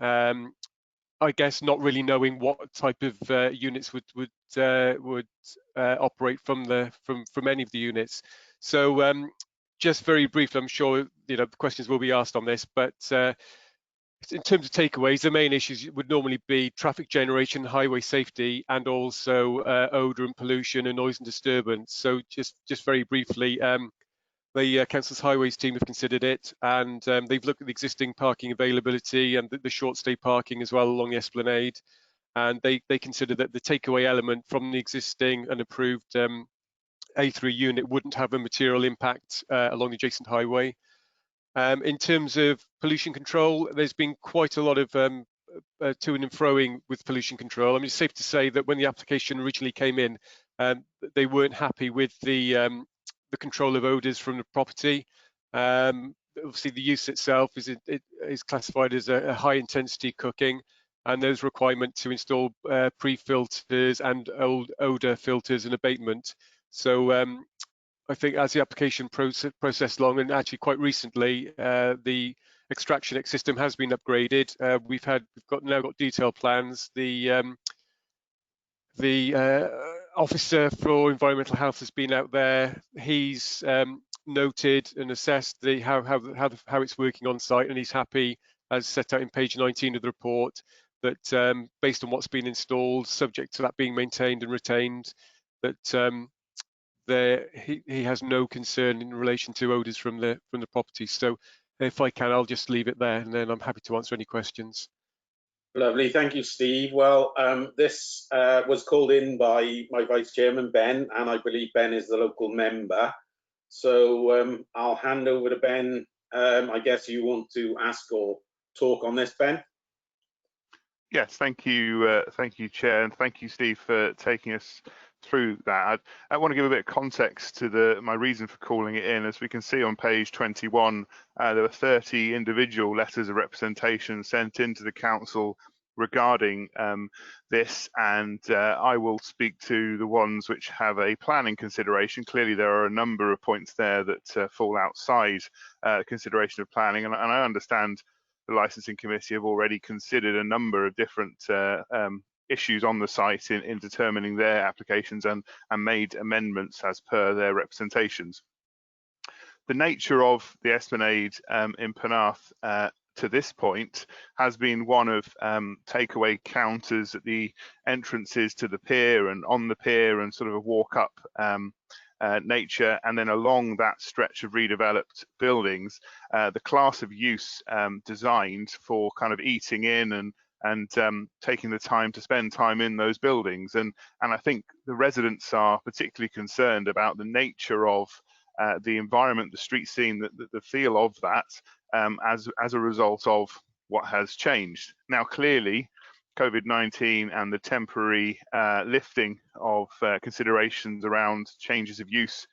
[SPEAKER 14] I guess not really knowing what type of units would operate from any of the units. So just very briefly, I'm sure the questions will be asked on this, but in terms of takeaways, the main issues would normally be traffic generation, highway safety, and also odour and pollution and noise and disturbance. So just very briefly, the Council's Highways team have considered it, and they've looked at the existing parking availability and the short stay parking as well along the Esplanade, and they consider that the takeaway element from the existing and approved A3 unit wouldn't have a material impact along the adjacent highway. In terms of pollution control, there's been quite a lot of to and froing with pollution control. I mean, it's safe to say that when the application originally came in, they weren't happy with the control of odours from the property. Obviously, the use itself is classified as a high intensity cooking, and there's requirement to install pre-filters and old odour filters and abatement. So I think as the application processed along, and actually quite recently, the extraction system has been upgraded. We've now got detailed plans. The officer for environmental health has been out there. He's noted and assessed how it's working on site, and he's happy, as set out in page 19 of the report, that based on what's been installed, subject to that being maintained and retained, that he has no concern in relation to odours from the property. So if I can, I'll just leave it there, and then I'm happy to answer any questions.
[SPEAKER 1] Lovely, thank you, Steve. Well, this was called in by my Vice Chairman, Ben, and I believe Ben is the local member. So I'll hand over to Ben. I guess you want to ask or talk on this, Ben?
[SPEAKER 4] Yes, thank you, Chair, and thank you, Steve, for taking us through that. I want to give a bit of context to my reason for calling it in. As we can see on page 21, there were 30 individual letters of representation sent into the council regarding this, and I will speak to the ones which have a planning consideration. Clearly, there are a number of points there that fall outside consideration of planning, and I understand the licensing committee have already considered a number of different issues on the site in determining their applications and made amendments as per their representations. The nature of the Esplanade in Penarth to this point has been one of takeaway counters at the entrances to the pier and on the pier, and sort of a walk up nature, and then along that stretch of redeveloped buildings, the class of use designed for kind of eating in and taking the time to spend time in those buildings. And I think the residents are particularly concerned about the nature of the environment, the street scene, the feel of that as a result of what has changed. Now, clearly, COVID-19 and the temporary lifting of considerations around changes of use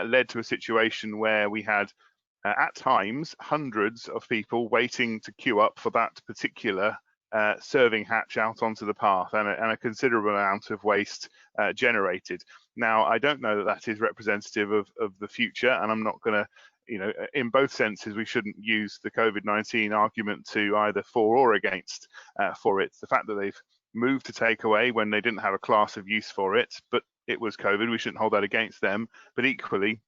[SPEAKER 4] led to a situation where we had at times hundreds of people waiting to queue up for that particular serving hatch out onto the path, and a considerable amount of waste generated. Now, I don't know that is representative of the future, and I'm not going to you know, in both senses, we shouldn't use the COVID-19 argument to either for or against for it. The fact that they've moved to takeaway when they didn't have a class of use for it, but it was COVID, we shouldn't hold that against them. But equally,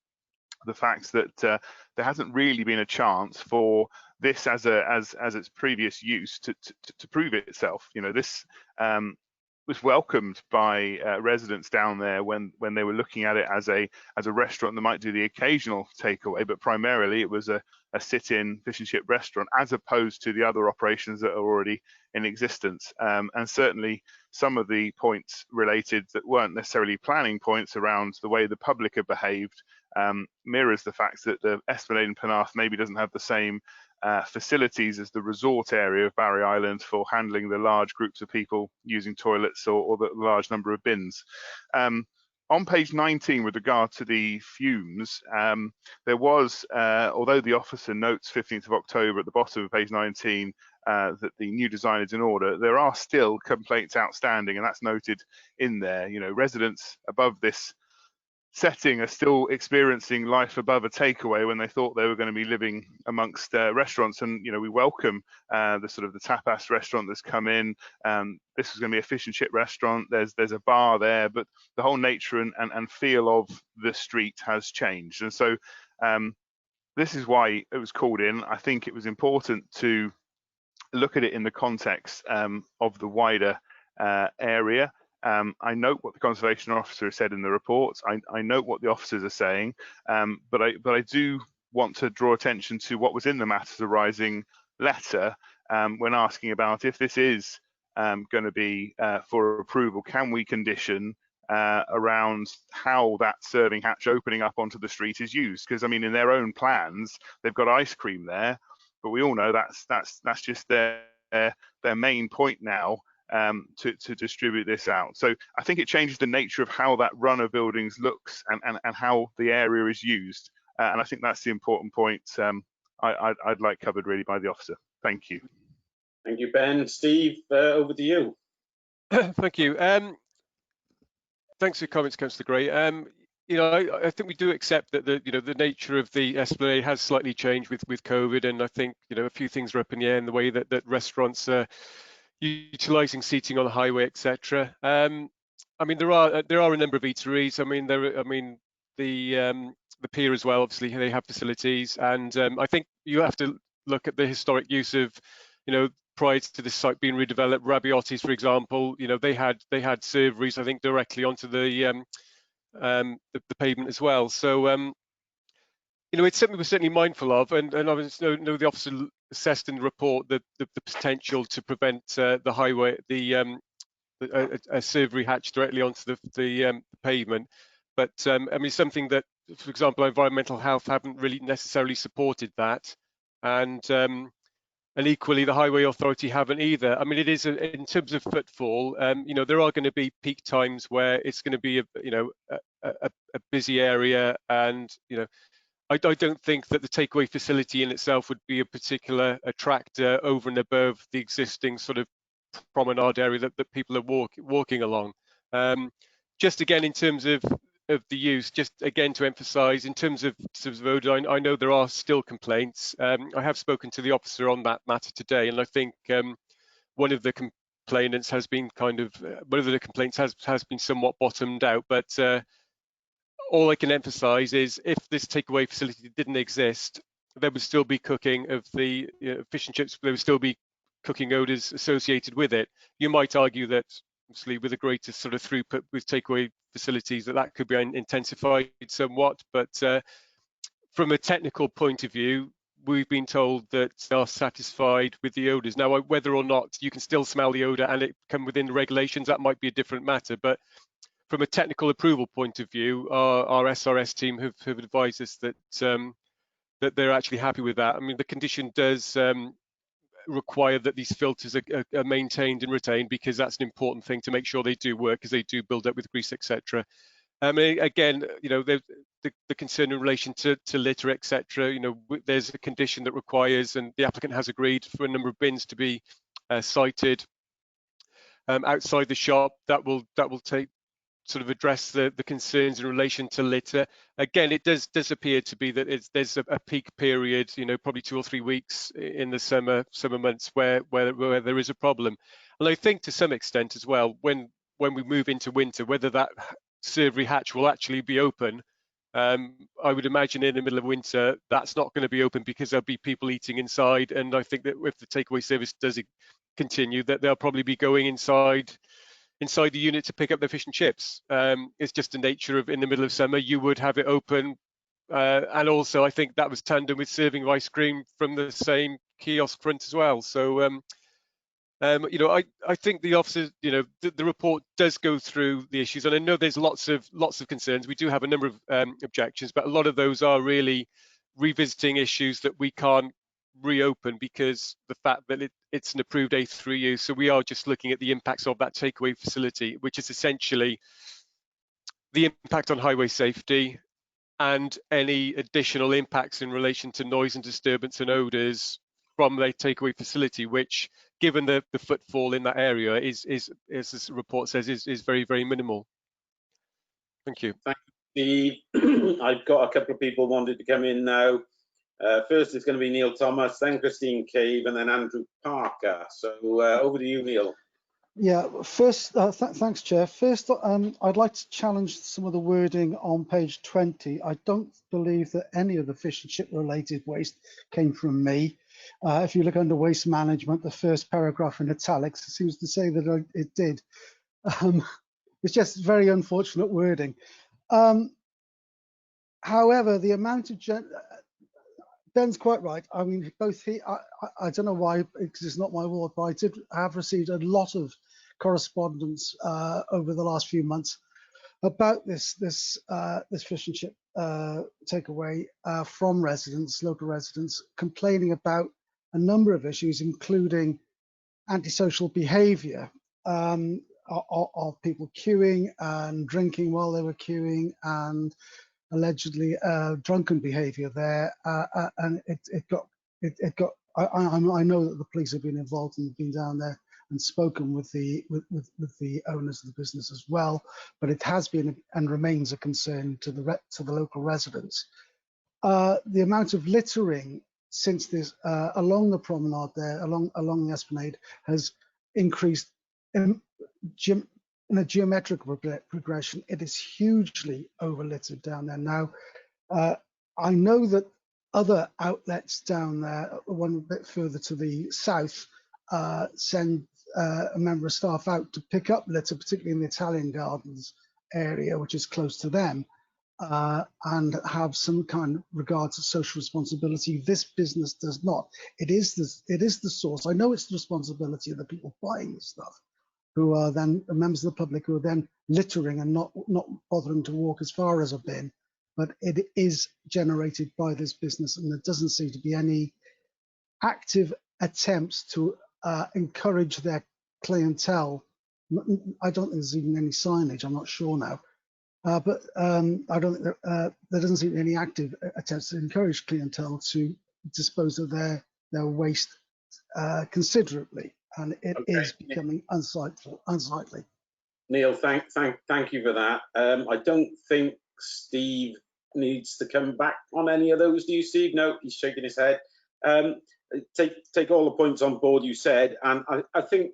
[SPEAKER 4] the fact that there hasn't really been a chance for this as its previous use to prove itself. You know, this was welcomed by residents down there when they were looking at it as a restaurant that might do the occasional takeaway, but primarily it was a sit-in fish and chip restaurant, as opposed to the other operations that are already in existence. And certainly some of the points related that weren't necessarily planning points around the way the public have behaved mirrors the fact that the Esplanade in Penarth maybe doesn't have the same facilities as the resort area of Barry Island for handling the large groups of people using toilets or the large number of bins. On page 19, with regard to the fumes, there was, although the officer notes 15th of October at the bottom of page 19 that the new design is in order, there are still complaints outstanding, and that's noted in there. You know, residents above this setting are still experiencing life above a takeaway when they thought they were going to be living amongst restaurants. And you know, we welcome the sort of the tapas restaurant that's come in. This is going to be a fish and chip restaurant. There's a bar there, but the whole nature and feel of the street has changed. And so this is why it was called in. I think it was important to look at it in the context of the wider area. I note what the conservation officer has said in the report. I note what the officers are saying, but I do want to draw attention to what was in the matters arising letter when asking about if this is going to be for approval. Can we condition around how that serving hatch opening up onto the street is used? Because I mean, in their own plans, they've got ice cream there, but we all know that's just their main point now. To distribute this out. So I think it changes the nature of how that run of buildings looks and how the area is used. And I think that's the important point I'd like covered really by the officer. Thank you.
[SPEAKER 1] Thank you, Ben. Steve, over to you.
[SPEAKER 14] Thank you. Thanks for your comments, Councillor Gray. You know, I think we do accept that the nature of the Esplanade has slightly changed with COVID, and I think a few things are up in the air in the way that restaurants are utilising seating on the highway, etc. I mean, there are a number of eateries. The pier as well. Obviously, they have facilities, and I think you have to look at the historic use of, prior to this site being redeveloped, Rabiotti's, for example. They had serveries, I think, directly onto the pavement as well. So it's something we're certainly mindful of, and I know the officer assessed in the report the potential to prevent the highway, a servery hatch directly onto the pavement. But I mean, something that, for example, environmental health haven't really necessarily supported that, and equally the Highway Authority haven't either. I mean, it is in terms of footfall. There are going to be peak times where it's going to be a busy area, and I don't think that the takeaway facility in itself would be a particular attractor over and above the existing sort of promenade area that people are walking along. Just again, in terms of the use, just again to emphasise, in terms of odor, I know there are still complaints. I have spoken to the officer on that matter today, and I think one of the complainants has been has been somewhat bottomed out, but all I can emphasise is if this takeaway facility didn't exist, there would still be cooking of the fish and chips. There would still be cooking odours associated with it. You might argue that, obviously, with a greater sort of throughput with takeaway facilities, that could be intensified somewhat. But from a technical point of view, we've been told that they are satisfied with the odours. Now, whether or not you can still smell the odour and it come within the regulations, that might be a different matter. But from a technical approval point of view, our SRS team have advised us that that they're actually happy with that. I mean, the condition does require that these filters are maintained and retained, because that's an important thing to make sure they do work, because they do build up with grease, etc. Again, the concern in relation to litter, etc. There's a condition that requires, and the applicant has agreed, for a number of bins to be sited outside the shop. That will take sort of address the concerns in relation to litter. Again, it does appear to be that there's a peak period, you know, probably 2 or 3 weeks in the summer months where there is a problem. And I think to some extent as well, when we move into winter, whether that servery hatch will actually be open, I would imagine in the middle of winter that's not going to be open because there'll be people eating inside, and I think that if the takeaway service does continue, that they'll probably be going inside the unit to pick up their fish and chips. It's just the nature of, in the middle of summer, you would have it open, and also I think that was tandem with serving of ice cream from the same kiosk front as well. So you know, I think the officers, you know, the report does go through the issues, and I know there's lots of concerns. We do have a number of objections, but a lot of those are really revisiting issues that we can't reopen because the fact that it's an approved A3U. So we are just looking at the impacts of that takeaway facility, which is essentially the impact on highway safety and any additional impacts in relation to noise and disturbance and odours from the takeaway facility, which, given the footfall in that area, is as this report says, is very, very minimal. Thank you.
[SPEAKER 1] Thank you, Steve. I've got a couple of people wanted to come in now. First is going to be Neil Thomas, then Christine Cave, and then Andrew Parker. So over to you, Neil.
[SPEAKER 5] Yeah, first, thanks, Chair. First, I'd like to challenge some of the wording on page 20. I don't believe that any of the fish and chip related waste came from me. If you look under waste management, the first paragraph in italics, it seems to say that it did. It's just very unfortunate wording. However, the amount of Ben's quite right. I mean, I don't know why, because it's not my ward, but I did have received a lot of correspondence over the last few months about this fish and chip takeaway from residents, local residents, complaining about a number of issues, including antisocial behaviour of people queuing and drinking while they were queuing, and allegedly drunken behaviour there, and I know that the police have been involved and been down there and spoken with the owners of the business as well, but it has been and remains a concern to the local residents. The amount of littering since this along the promenade there, along the esplanade, has increased in a geometrical progression. It is hugely over-littered down there now. I know that other outlets down there, one bit further to the south, send a member of staff out to pick up litter, particularly in the Italian Gardens area, which is close to them, and have some kind of regard to social responsibility. This business does not. It is the source. I know it's the responsibility of the people buying the stuff, who are then members of the public, who are then littering and not bothering to walk as far as a bin, but it is generated by this business, and there doesn't seem to be any active attempts to encourage their clientele. I don't think there's even any signage, I'm not sure now, but I don't think there doesn't seem to be any active attempts to encourage clientele to dispose of their waste considerately, and it is becoming unsightly.
[SPEAKER 1] Neil, thank you for that. I don't think Steve needs to come back on any of those. Do you, Steve? No, he's shaking his head. Take all the points on board you said, and I think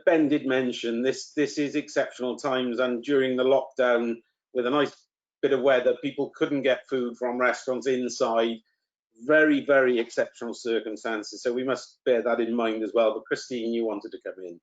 [SPEAKER 1] Ben did mention this is exceptional times, and during the lockdown with a nice bit of weather, people couldn't get food from restaurants inside. Very, very exceptional circumstances, so we must bear that in mind as well. But Christine, you wanted to come in.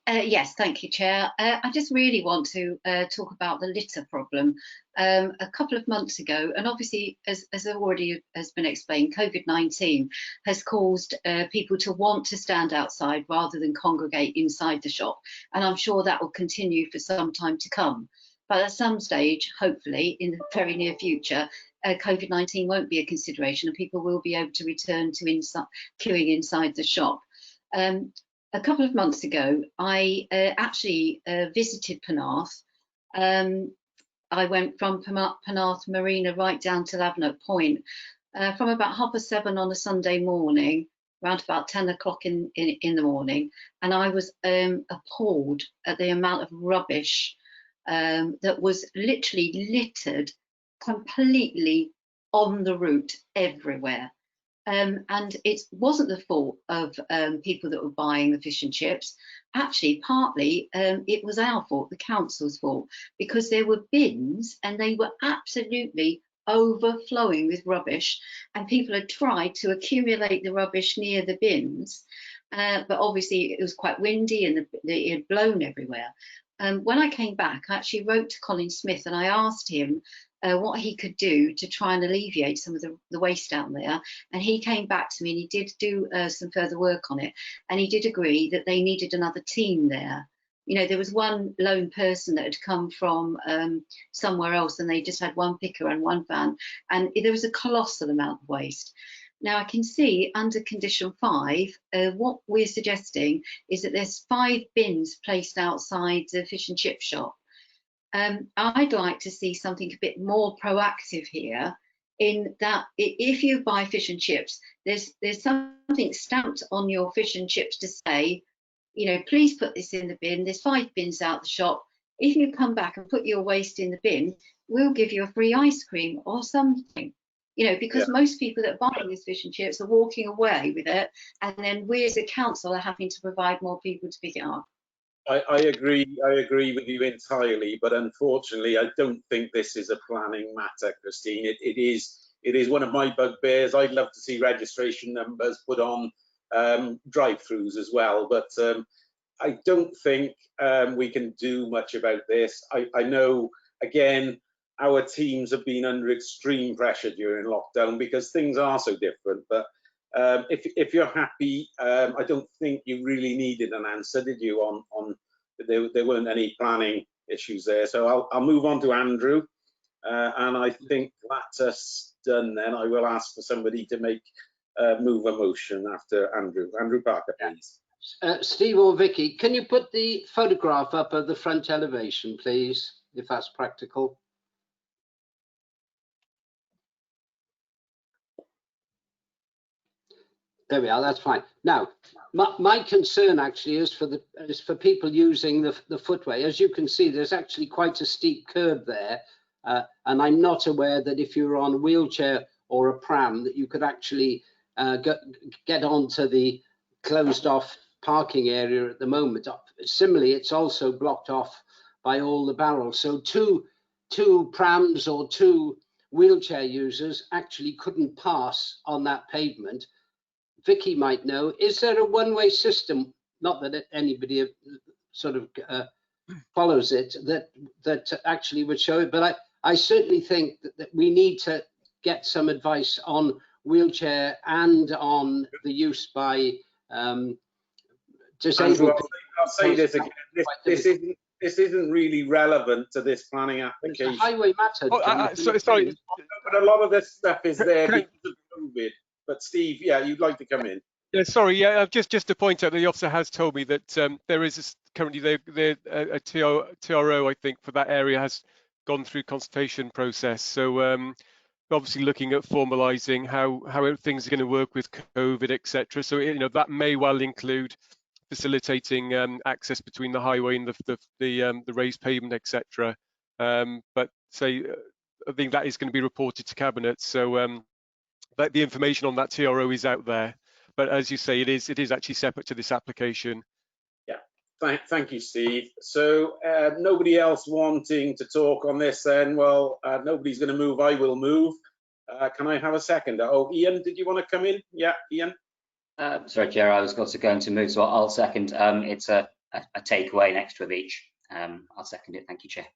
[SPEAKER 15] Yes, thank you, Chair. I just really want to talk about the litter problem. A couple of months ago, and obviously, as already has been explained, COVID-19 has caused people to want to stand outside rather than congregate inside the shop, and I'm sure that will continue for some time to come. But at some stage, hopefully, in the very near future, COVID-19 won't be a consideration, and people will be able to return to queuing inside the shop. A couple of months ago, I actually visited Penarth. I went from Penarth Marina right down to Lavenant Point from about 7:30 on a Sunday morning, around about 10 o'clock in the morning, and I was appalled at the amount of rubbish that was literally littered completely on the route everywhere. And it wasn't the fault of people that were buying the fish and chips. Actually, partly it was our fault, the council's fault, because there were bins and they were absolutely overflowing with rubbish, and people had tried to accumulate the rubbish near the bins, but obviously it was quite windy and it had blown everywhere. When I came back, I actually wrote to Colin Smith and I asked him what he could do to try and alleviate some of the waste down there. And he came back to me and he did do some further work on it. And he did agree that they needed another team there. You know, there was one lone person that had come from somewhere else and they just had one picker and one van. And there was a colossal amount of waste. Now I can see under condition 5, what we're suggesting is that there's 5 bins placed outside the fish and chip shop. I'd like to see something a bit more proactive here, in that if you buy fish and chips, there's something stamped on your fish and chips to say, you know, please put this in the bin. There's 5 bins out the shop. If you come back and put your waste in the bin, we'll give you a free ice cream or something. You know, because most people that are buying these fish and chips are walking away with it, and then we as a council are having to provide more people to pick it up.
[SPEAKER 1] I agree with you entirely, but unfortunately, I don't think this is a planning matter, Christine. It is one of my bugbears. I'd love to see registration numbers put on drive-throughs as well, but I don't think we can do much about this. I know, again, our teams have been under extreme pressure during lockdown because things are so different, but if you're happy, I don't think you really needed an answer, did you? On there weren't any planning issues there, so I'll move on to Andrew, and I think that's us done. Then I will ask for somebody to move a motion after Andrew. Andrew Parker, please.
[SPEAKER 3] Steve or Vicky, can you put the photograph up of the front elevation, please, if that's practical? There we are. That's fine. Now, my concern actually is for people using the footway. As you can see, there's actually quite a steep curb there, and I'm not aware that if you're on a wheelchair or a pram that you could actually get onto the closed-off parking area at the moment. Similarly, it's also blocked off by all the barrels. So two prams or 2 wheelchair users actually couldn't pass on that pavement. Vicky might know, is there a one-way system, not that anybody sort of follows it, that actually would show it, but I certainly think that we need to get some advice on wheelchair and on the use by disabled people.
[SPEAKER 1] I'll say this again, this isn't really relevant to this planning application.
[SPEAKER 3] It's a highway matter.
[SPEAKER 1] Sorry, but a lot of this stuff is there because of COVID. But Steve, yeah, you'd like to come in.
[SPEAKER 14] Yeah, sorry. Yeah, just to point out that the officer has told me that there is currently a TRO, I think, for that area has gone through consultation process. So obviously looking at formalising how things are going to work with COVID, etc. So you know that may well include facilitating access between the highway and the raised pavement, etc. But say I think that is going to be reported to Cabinet. So but the information on that TRO is out there. But as you say, it is actually separate to this application.
[SPEAKER 1] Yeah, thank you, Steve. So nobody else wanting to talk on this then? Well, nobody's going to move. I will move. Can I have a second? Oh, Ian, did you want to come in? Yeah, Ian.
[SPEAKER 13] Sorry, Chair, I was also going to move, so I'll second. It's a takeaway, an extra of each. I'll second it. Thank you, Chair.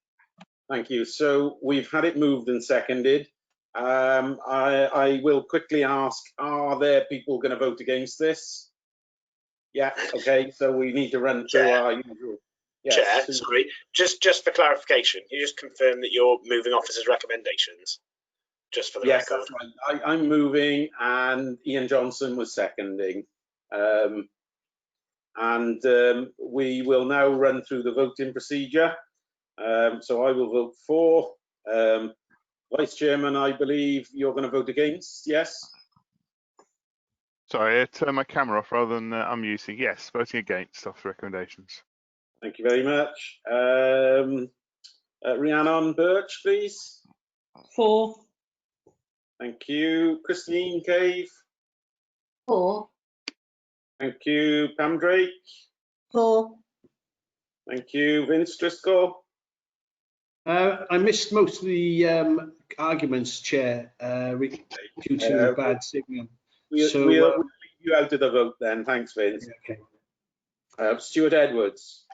[SPEAKER 1] Thank you. So we've had it moved and seconded. I will quickly ask, are there people going to vote against this? Yeah, okay, so we need to run through our usual. Yes,
[SPEAKER 16] Chair, sorry, just for clarification, you just confirm that you're moving officers' recommendations, just for the record.
[SPEAKER 1] Yes, that's right. I'm moving and Ian Johnson was seconding. We will now run through the voting procedure. So I will vote for. Vice Chairman, I believe you're going to vote against, yes?
[SPEAKER 4] Sorry, I turned my camera off rather than unmuting. Yes, voting against officer recommendations.
[SPEAKER 1] Thank you very much. Rhiannon Birch, please.
[SPEAKER 6] 4.
[SPEAKER 1] Thank you. Christine Cave.
[SPEAKER 11] 4.
[SPEAKER 1] Thank you. Pam Drake.
[SPEAKER 11] 4.
[SPEAKER 1] Thank you. Vince Driscoll.
[SPEAKER 9] I missed most of the arguments, Chair, due to bad signal.
[SPEAKER 1] We'll leave you out of the vote then. Thanks, Vince.
[SPEAKER 9] Okay.
[SPEAKER 1] Stuart Edwards.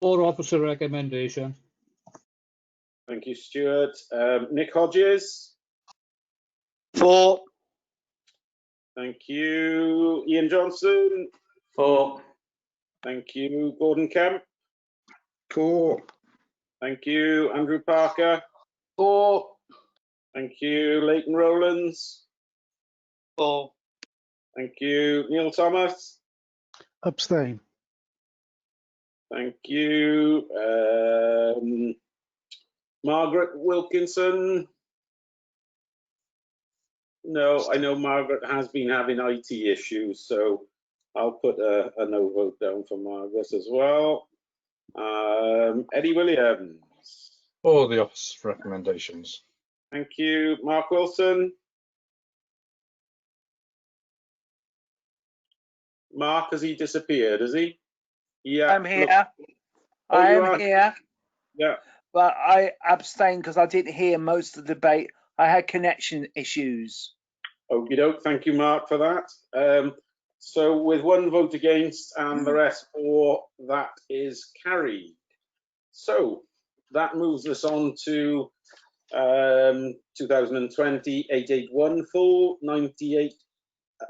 [SPEAKER 12] 4 officer recommendation.
[SPEAKER 1] Thank you, Stuart. Nick Hodges.
[SPEAKER 12] 4.
[SPEAKER 1] Thank you. Ian Johnson.
[SPEAKER 13] 4.
[SPEAKER 1] Thank you. Gordon Kemp.
[SPEAKER 12] 4.
[SPEAKER 1] Thank you. Andrew Parker.
[SPEAKER 12] 4.
[SPEAKER 1] Thank you. Leighton Rowlands.
[SPEAKER 12] 4.
[SPEAKER 1] Thank you. Neil Thomas.
[SPEAKER 5] Abstain.
[SPEAKER 1] Thank you. Margaret Wilkinson. No, I know Margaret has been having IT issues, so I'll put a no vote down for Margaret as well. Eddie Williams.
[SPEAKER 10] For the office recommendations.
[SPEAKER 1] Thank you. Mark Wilson. Mark, has he disappeared, has he? Yeah.
[SPEAKER 2] I'm here.
[SPEAKER 1] Oh,
[SPEAKER 2] I
[SPEAKER 1] you
[SPEAKER 2] am
[SPEAKER 1] are?
[SPEAKER 2] here.
[SPEAKER 1] Yeah.
[SPEAKER 2] But I abstained because I didn't hear most of the debate. I had connection issues.
[SPEAKER 1] Okie doke. Thank you, Mark, for that. So with one vote against and the rest for, that is carried. So that moves us on to 2020-881 full 98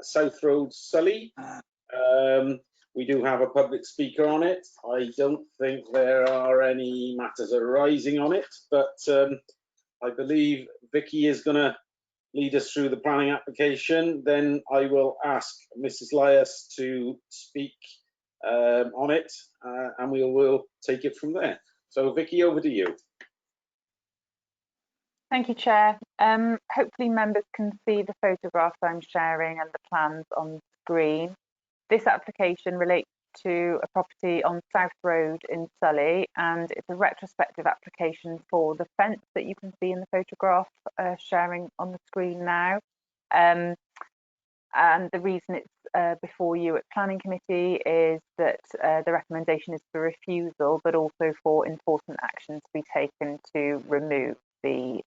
[SPEAKER 1] South Road, Sully. We do have a public speaker on it. I don't think there are any matters arising on it, but I believe Vicky is going to lead us through the planning application. Then I will ask Mrs. Lyas to speak on it, and we will take it from there. So Vicky, over to you.
[SPEAKER 7] Thank you, Chair. Hopefully members can see the photographs I'm sharing and the plans on screen. This application relates to a property on South Road in Sully, and it's a retrospective application for the fence that you can see in the photograph sharing on the screen now. And the reason it's before you at Planning Committee is that the recommendation is for refusal, but also for enforcement action to be taken to remove the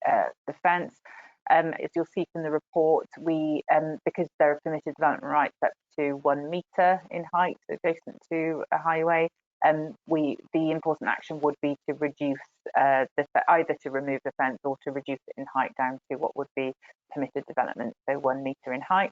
[SPEAKER 7] fence. As you'll see from the report, we because there are permitted development rights up to 1 metre in height adjacent to a highway, the enforcement action would be to reduce either to remove the fence or to reduce it in height down to what would be permitted development, so 1 metre in height.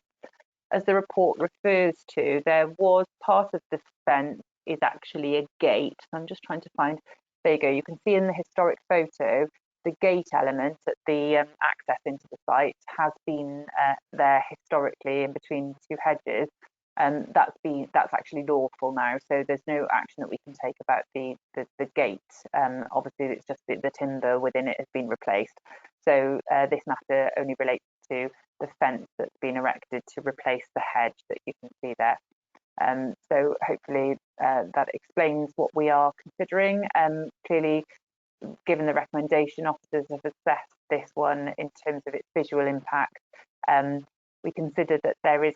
[SPEAKER 7] As the report refers to, there was part of the fence is actually a gate. I'm just trying to find, there you go, you can see in the historic photo the gate element at the access into the site has been there historically in between the 2 hedges, and that's actually lawful now. So there's no action that we can take about the gate. Obviously, it's just the timber within it has been replaced. So this matter only relates to the fence that's been erected to replace the hedge that you can see there. So hopefully that explains what we are considering. Clearly, given the recommendation, officers have assessed this one in terms of its visual impact. We consider that there is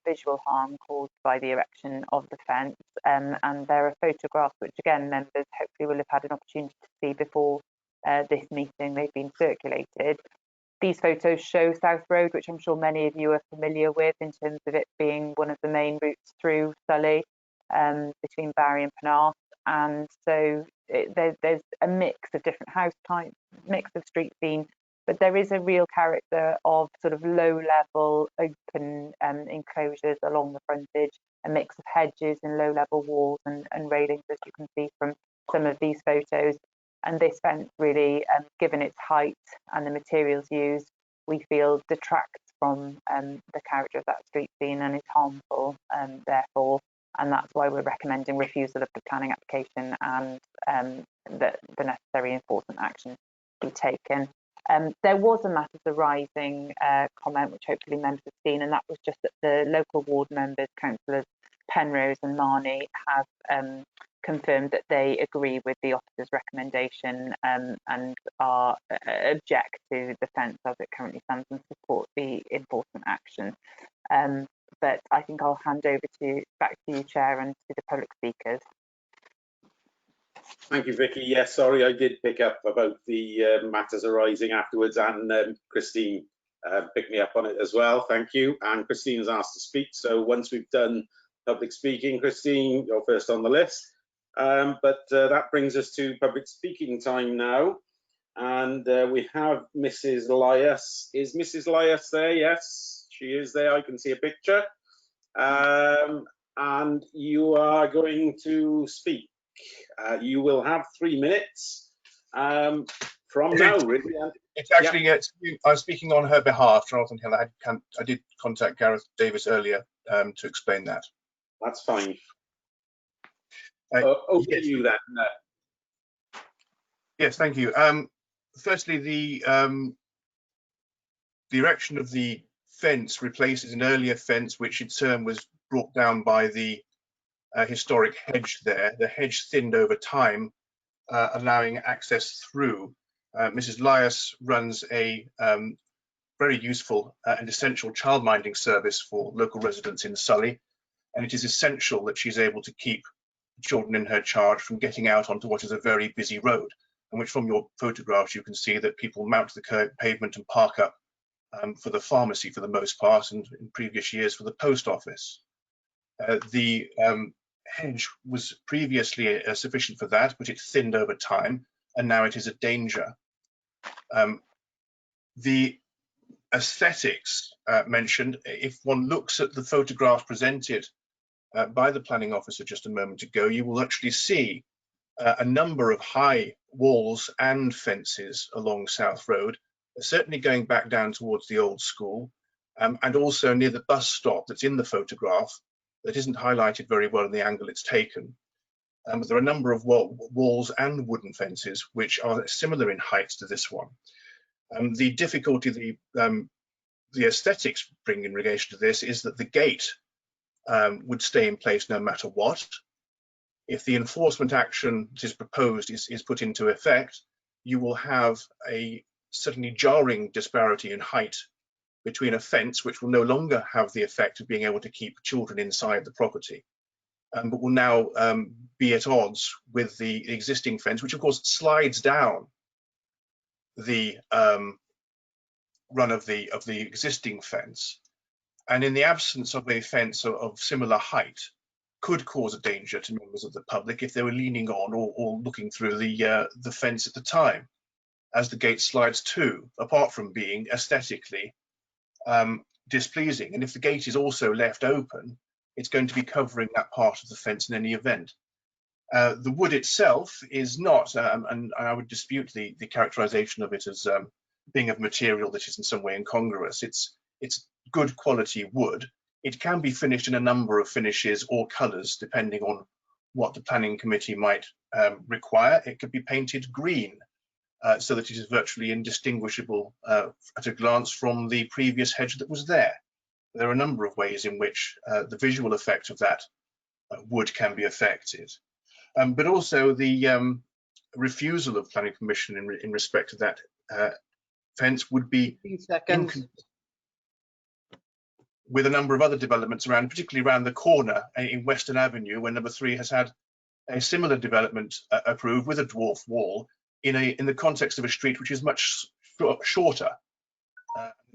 [SPEAKER 7] visual harm caused by the erection of the fence, and there are photographs which, again, members hopefully will have had an opportunity to see before this meeting. They've been circulated. These photos show South Road, which I'm sure many of you are familiar with in terms of it being one of the main routes through Sully, between Barry and Penarth. And so there's a mix of different house types, mix of street scene, but there is a real character of sort of low-level open enclosures along the frontage, a mix of hedges and low-level walls and railings, as you can see from some of these photos. And this fence really, given its height and the materials used, we feel detracts from the character of that street scene and is harmful, therefore. And that's why we're recommending refusal of the planning application and the necessary enforcement action be taken. There was a matters arising comment, which hopefully members have seen, and that was just that the local ward members, councillors Penrose and Marnie, have confirmed that they agree with the officer's recommendation and are object to the fence as it currently stands and support the enforcement action. But I think I'll hand over back to you, Chair, and to the public speakers.
[SPEAKER 1] Thank you, Vicky. Yes, sorry, I did pick up about the matters arising afterwards, and Christine picked me up on it as well. Thank you. And Christine has asked to speak. So once we've done public speaking, Christine, you're first on the list. But that brings us to public speaking time now. And we have Mrs. Lias. Is Mrs. Lias there? Yes, she is there. I can see a picture. And you are going to speak. You will have 3 minutes from now, really.
[SPEAKER 17] It's actually, yeah. I'm speaking on her behalf, Jonathan Hill. I did contact Gareth Davis earlier to explain that.
[SPEAKER 1] That's fine. Over to you then.
[SPEAKER 17] Yes, thank you. Firstly, the erection of the fence replaces an earlier fence, which in turn was brought down by the historic hedge there. The hedge thinned over time, allowing access through. Mrs. Lias runs a very useful and essential childminding service for local residents in Sully, and it is essential that she's able to keep children in her charge from getting out onto what is a very busy road, and which from your photographs you can see that people mount the pavement and park up for the pharmacy for the most part, and in previous years for the post office. The hedge was previously sufficient for that, but it thinned over time, and now it is a danger. The aesthetics mentioned, if one looks at the photograph presented by the planning officer just a moment ago, you will actually see a number of high walls and fences along South Road, certainly going back down towards the old school, and also near the bus stop that's in the photograph that isn't highlighted very well in the angle it's taken. But there are a number of walls and wooden fences which are similar in height to this one. The difficulty the aesthetics bring in relation to this is that the gate would stay in place no matter what. If the enforcement action that is proposed is put into effect, you will have a certainly jarring disparity in height between a fence which will no longer have the effect of being able to keep children inside the property, but will now be at odds with the existing fence, which of course slides down the run of the existing fence, and in the absence of a fence of similar height could cause a danger to members of the public if they were leaning on or looking through the fence at the time, as the gate slides too, apart from being aesthetically displeasing. And if the gate is also left open, it's going to be covering that part of the fence in any event. The wood itself is not, and I would dispute the characterization of it as being of material that is in some way incongruous. It's good quality wood. It can be finished in a number of finishes or colors, depending on what the planning committee might require. It could be painted green, so that it is virtually indistinguishable at a glance from the previous hedge that was there. There are a number of ways in which the visual effect of that wood can be affected. But also the refusal of planning permission in respect to that fence would be with a number of other developments around, particularly around the corner in Western Avenue, where number 3 has had a similar development approved with a dwarf wall in the context of a street which is much shorter.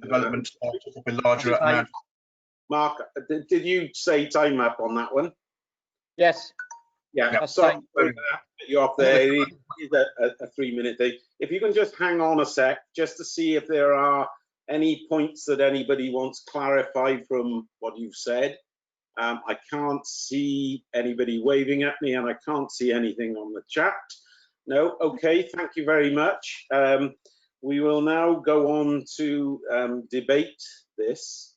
[SPEAKER 17] Development took up a larger amount.
[SPEAKER 1] Mark, did you say time up on that one?
[SPEAKER 12] Yes.
[SPEAKER 1] Yeah, sorry to put you off there. It is a 3-minute thing. If you can just hang on a sec, just to see if there are any points that anybody wants clarified from what you've said. I can't see anybody waving at me, and I can't see anything on the chat. No, okay, thank you very much. We will now go on to debate this.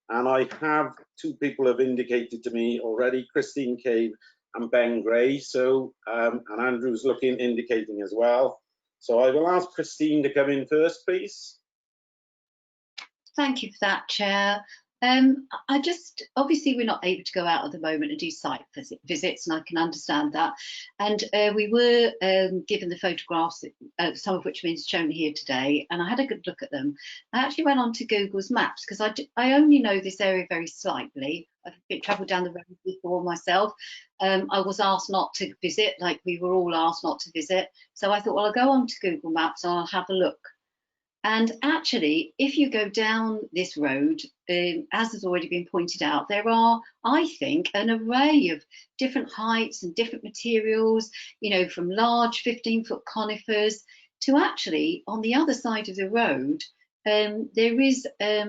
[SPEAKER 1] And I have 2 people have indicated to me already, Christine Cave and Ben Gray. So, and Andrew's indicating as well. So I will ask Christine to come in first, please.
[SPEAKER 15] Thank you for that, Chair. I just, obviously we're not able to go out at the moment and do site visits, and I can understand that. And we were given the photographs, some of which have been shown here today, and I had a good look at them. I actually went on to Google's Maps because I only know this area very slightly. I've travelled down the road before myself. I was asked not to visit, like we were all asked not to visit. So I thought, well, I'll go on to Google Maps and I'll have a look. And actually, if you go down this road, as has already been pointed out, there are, I think, an array of different heights and different materials, you know, from large 15-foot conifers to actually on the other side of the road, there is a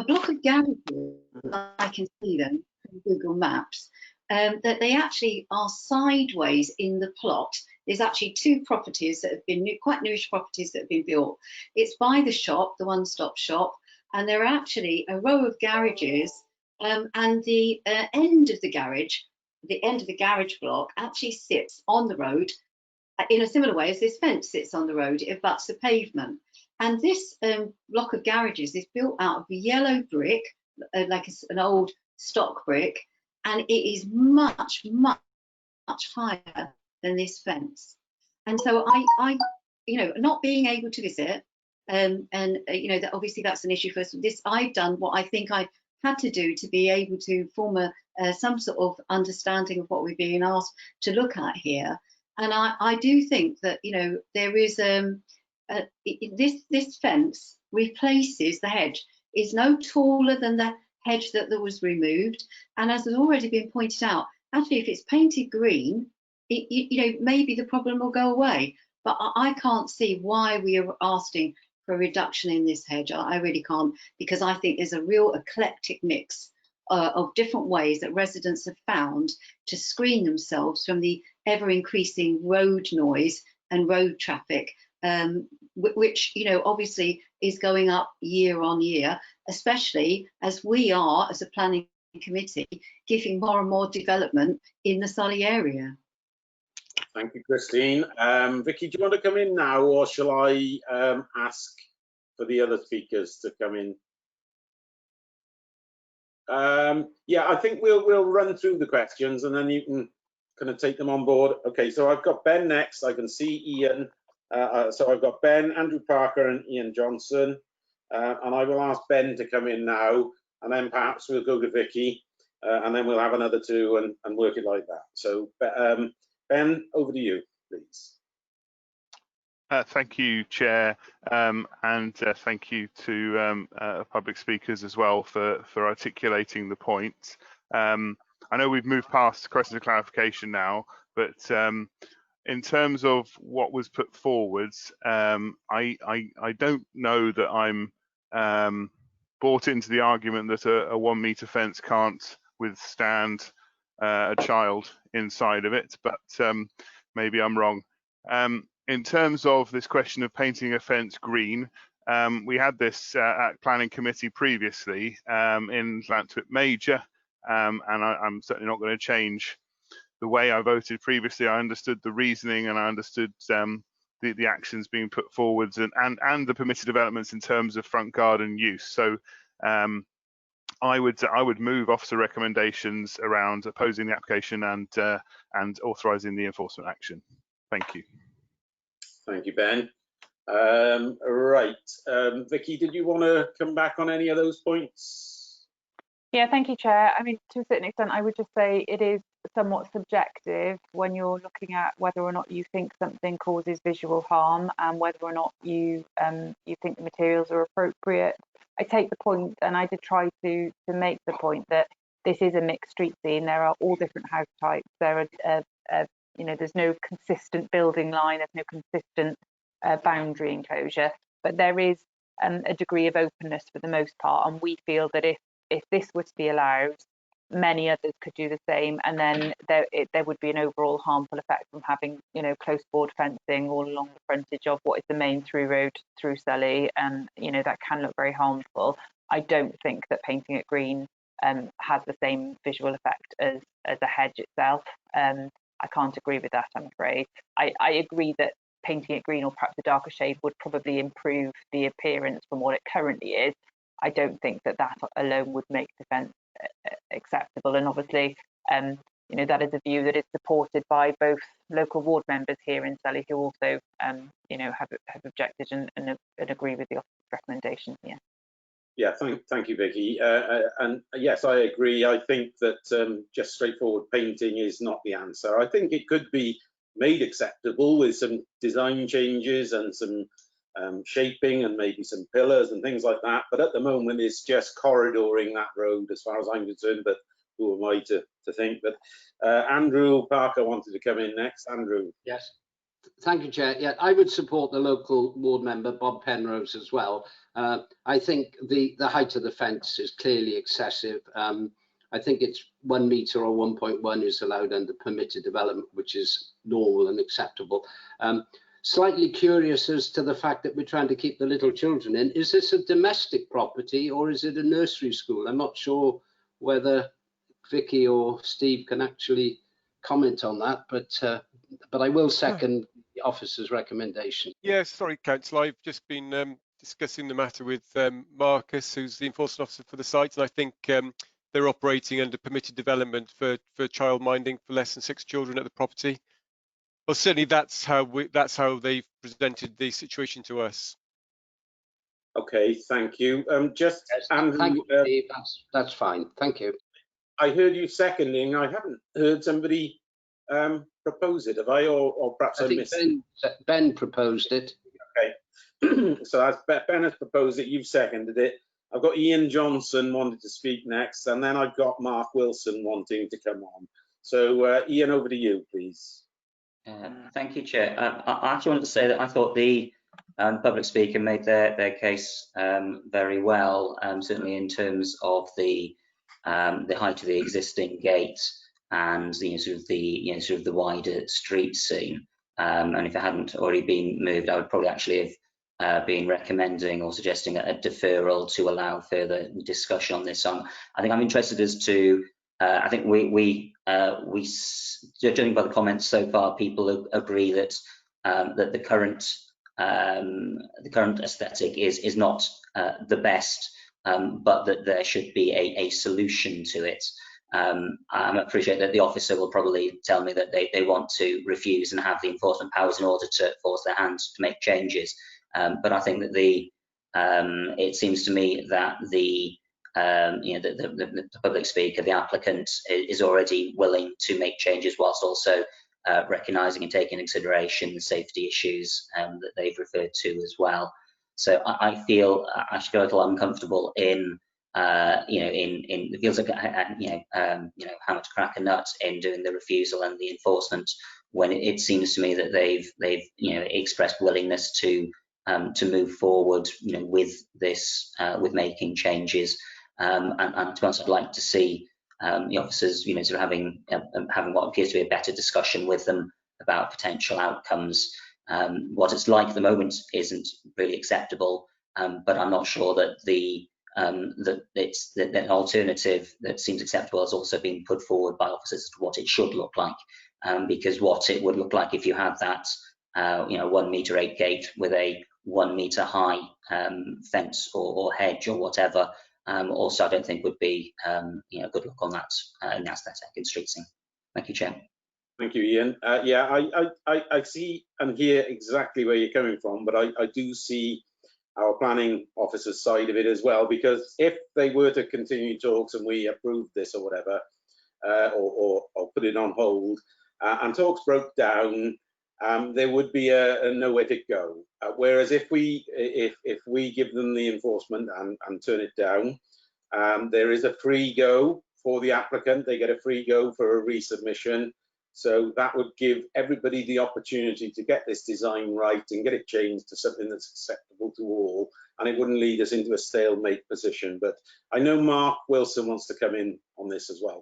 [SPEAKER 15] block of garages, I can see them from Google Maps, that they actually are sideways in the plot. There's actually two properties that have been quite newish properties that have been built. It's by the shop, the one-stop shop, and there are actually a row of garages, and the end of the garage block actually sits on the road in a similar way as this fence sits on the road. It abuts the pavement. And this block of garages is built out of yellow brick, like an old stock brick, and it is much, much, much higher than this fence. And so I you know, not being able to visit, and you know, that obviously that's an issue for us. This, I've done what I think I had to do to be able to form some sort of understanding of what we're being asked to look at here. And I do think that, you know, there is this fence replaces the hedge. It's no taller than the hedge that was removed, and as has already been pointed out, actually if it's painted green, you know, maybe the problem will go away. But I can't see why we are asking for a reduction in this hedge. I really can't, because I think there's a real eclectic mix of different ways that residents have found to screen themselves from the ever increasing road noise and road traffic, which, you know, obviously is going up year on year, especially as we are, as a planning committee, giving more and more development in the Surrey area.
[SPEAKER 1] Thank you, Christine. Vicky, do you want to come in now, or shall I ask for the other speakers to come in? Yeah, I think we'll run through the questions and then you can kind of take them on board. Okay, so I've got Ben next. I can see Ian. So I've got Ben, Andrew Parker and Ian Johnson. And I will ask Ben to come in now, and then perhaps we'll go to Vicky, and then we'll have another two and work it like that. So Ben, over to you, please.
[SPEAKER 4] Thank you, Chair, and thank you to public speakers as well for articulating the point. I know we've moved past questions of clarification now, but in terms of what was put forwards, I don't know that I'm bought into the argument that a 1 metre fence can't withstand a child inside of it, but maybe I'm wrong. In terms of this question of painting a fence green, we had this at planning committee previously in Llantwit Major, and I'm certainly not going to change the way I voted previously. I understood the reasoning and I understood the actions being put forwards and the permitted developments in terms of front garden use. So I would move officer recommendations around opposing the application and authorising the enforcement action. Thank you.
[SPEAKER 1] Thank you, Ben. Right, Vicky, did you want to come back on any of those points?
[SPEAKER 7] Yeah, thank you, Chair. I mean, to a certain extent, I would just say it is somewhat subjective when you're looking at whether or not you think something causes visual harm and whether or not you think the materials are appropriate. I take the point, and I did try to make the point that this is a mixed street scene. There are all different house types. There are, you know, there's no consistent building line. There's no consistent boundary enclosure, but there is a degree of openness for the most part. And we feel that if this were to be allowed, many others could do the same, and then there would be an overall harmful effect from having, you know, close board fencing all along the frontage of what is the main through road through Surrey, and you know that can look very harmful. I don't think that painting it green has the same visual effect as a hedge itself. I can't agree with that, I'm afraid. I agree that painting it green or perhaps a darker shade would probably improve the appearance from what it currently is, I don't think that that alone would make the fence acceptable. And obviously, you know, that is a view that is supported by both local ward members here in Selly, who also, you know, have objected and agree with the recommendation here.
[SPEAKER 1] Yeah, thank you, Vicky. And yes, I agree. I think that just straightforward painting is not the answer. I think it could be made acceptable with some design changes and some shaping and maybe some pillars and things like that. But at the moment, it's just corridoring that road as far as I'm concerned. But who am I to think? But Andrew Parker wanted to come in next. Andrew.
[SPEAKER 3] Yes. Thank you, Chair. Yeah, I would support the local ward member, Bob Penrose, as well. I think the height of the fence is clearly excessive. I think it's 1 metre or 1.1 is allowed under permitted development, which is normal and acceptable. Slightly curious as to the fact that we're trying to keep the little children in. Is this a domestic property or is it a nursery school? I'm not sure whether Vicky or Steve can actually comment on that, but I will second the officer's recommendation.
[SPEAKER 14] Yes, sorry, Councillor. I've just been discussing the matter with Marcus, who's the enforcement officer for the site, and I think they're operating under permitted development for child minding for less than 6 children at the property. Well, certainly that's how they've presented the situation to us.
[SPEAKER 1] Okay, thank you. Just
[SPEAKER 3] yes,
[SPEAKER 1] Andrew,
[SPEAKER 3] thank you, Steve. That's fine. Thank you.
[SPEAKER 1] I heard you seconding. I haven't heard somebody propose it, have I? Or perhaps I missed it.
[SPEAKER 3] Ben proposed it.
[SPEAKER 1] Okay, so as Ben has proposed it, you've seconded it. I've got Ian Johnson wanting to speak next, and then I've got Mark Wilson wanting to come on. So Ian, over to you, please.
[SPEAKER 13] Thank you, Chair. I actually wanted to say that I thought the public speaker made their case very well, certainly in terms of the height of the existing gate and sort of the wider street scene. And if it hadn't already been moved, I would probably actually have been recommending or suggesting a deferral to allow further discussion on this. So I think I'm interested as to. I think we judging by the comments so far, people agree that that the current aesthetic is not the best, but that there should be a solution to it. I appreciate that the officer will probably tell me that they want to refuse and have the enforcement powers in order to force their hand to make changes. But I think that it seems to me that the public speaker, the applicant, is already willing to make changes whilst also recognising and taking into consideration the safety issues that they've referred to as well. So I feel actually a little uncomfortable in it feels like how to crack a nut in doing the refusal and the enforcement when it seems to me that they've expressed willingness to move forward with this with making changes. And to be honest, I'd like to see the officers, sort of having what appears to be a better discussion with them about potential outcomes. What it's like at the moment isn't really acceptable, but I'm not sure that that an alternative that seems acceptable has also been put forward by officers as to what it should look like. Because what it would look like if you had that 1 metre 8 gate with a 1 metre high fence or hedge or whatever, also I don't think would be a good look on that in the aesthetic and street scene. Thank you, Chair.
[SPEAKER 1] Thank you, Ian. Yeah, I see and hear exactly where you're coming from, but I do see our planning officer's side of it as well, because if they were to continue talks and we approved this or whatever, or put it on hold, and talks broke down, there would be a nowhere to go. Whereas if we give them the enforcement and turn it down, there is a free go for the applicant. They get a free go for a resubmission. So that would give everybody the opportunity to get this design right and get it changed to something that's acceptable to all, and it wouldn't lead us into a stalemate position. But I know Mark Wilson wants to come in on this as well,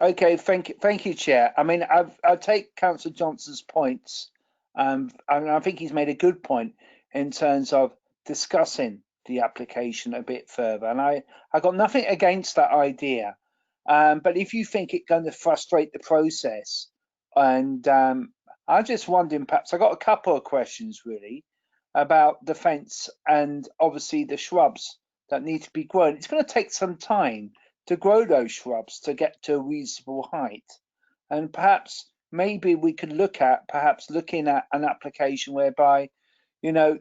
[SPEAKER 1] Mark.
[SPEAKER 2] Okay, thank you, Chair. I mean, I take Councillor Johnson's points, and I think he's made a good point in terms of discussing the application a bit further. And I got nothing against that idea. But if you think it's going to frustrate the process, and I'm just wondering, perhaps I got a couple of questions really about the fence and obviously the shrubs that need to be grown. It's going to take some time to grow those shrubs to get to a reasonable height. And perhaps maybe we could look at looking at an application whereby, you know,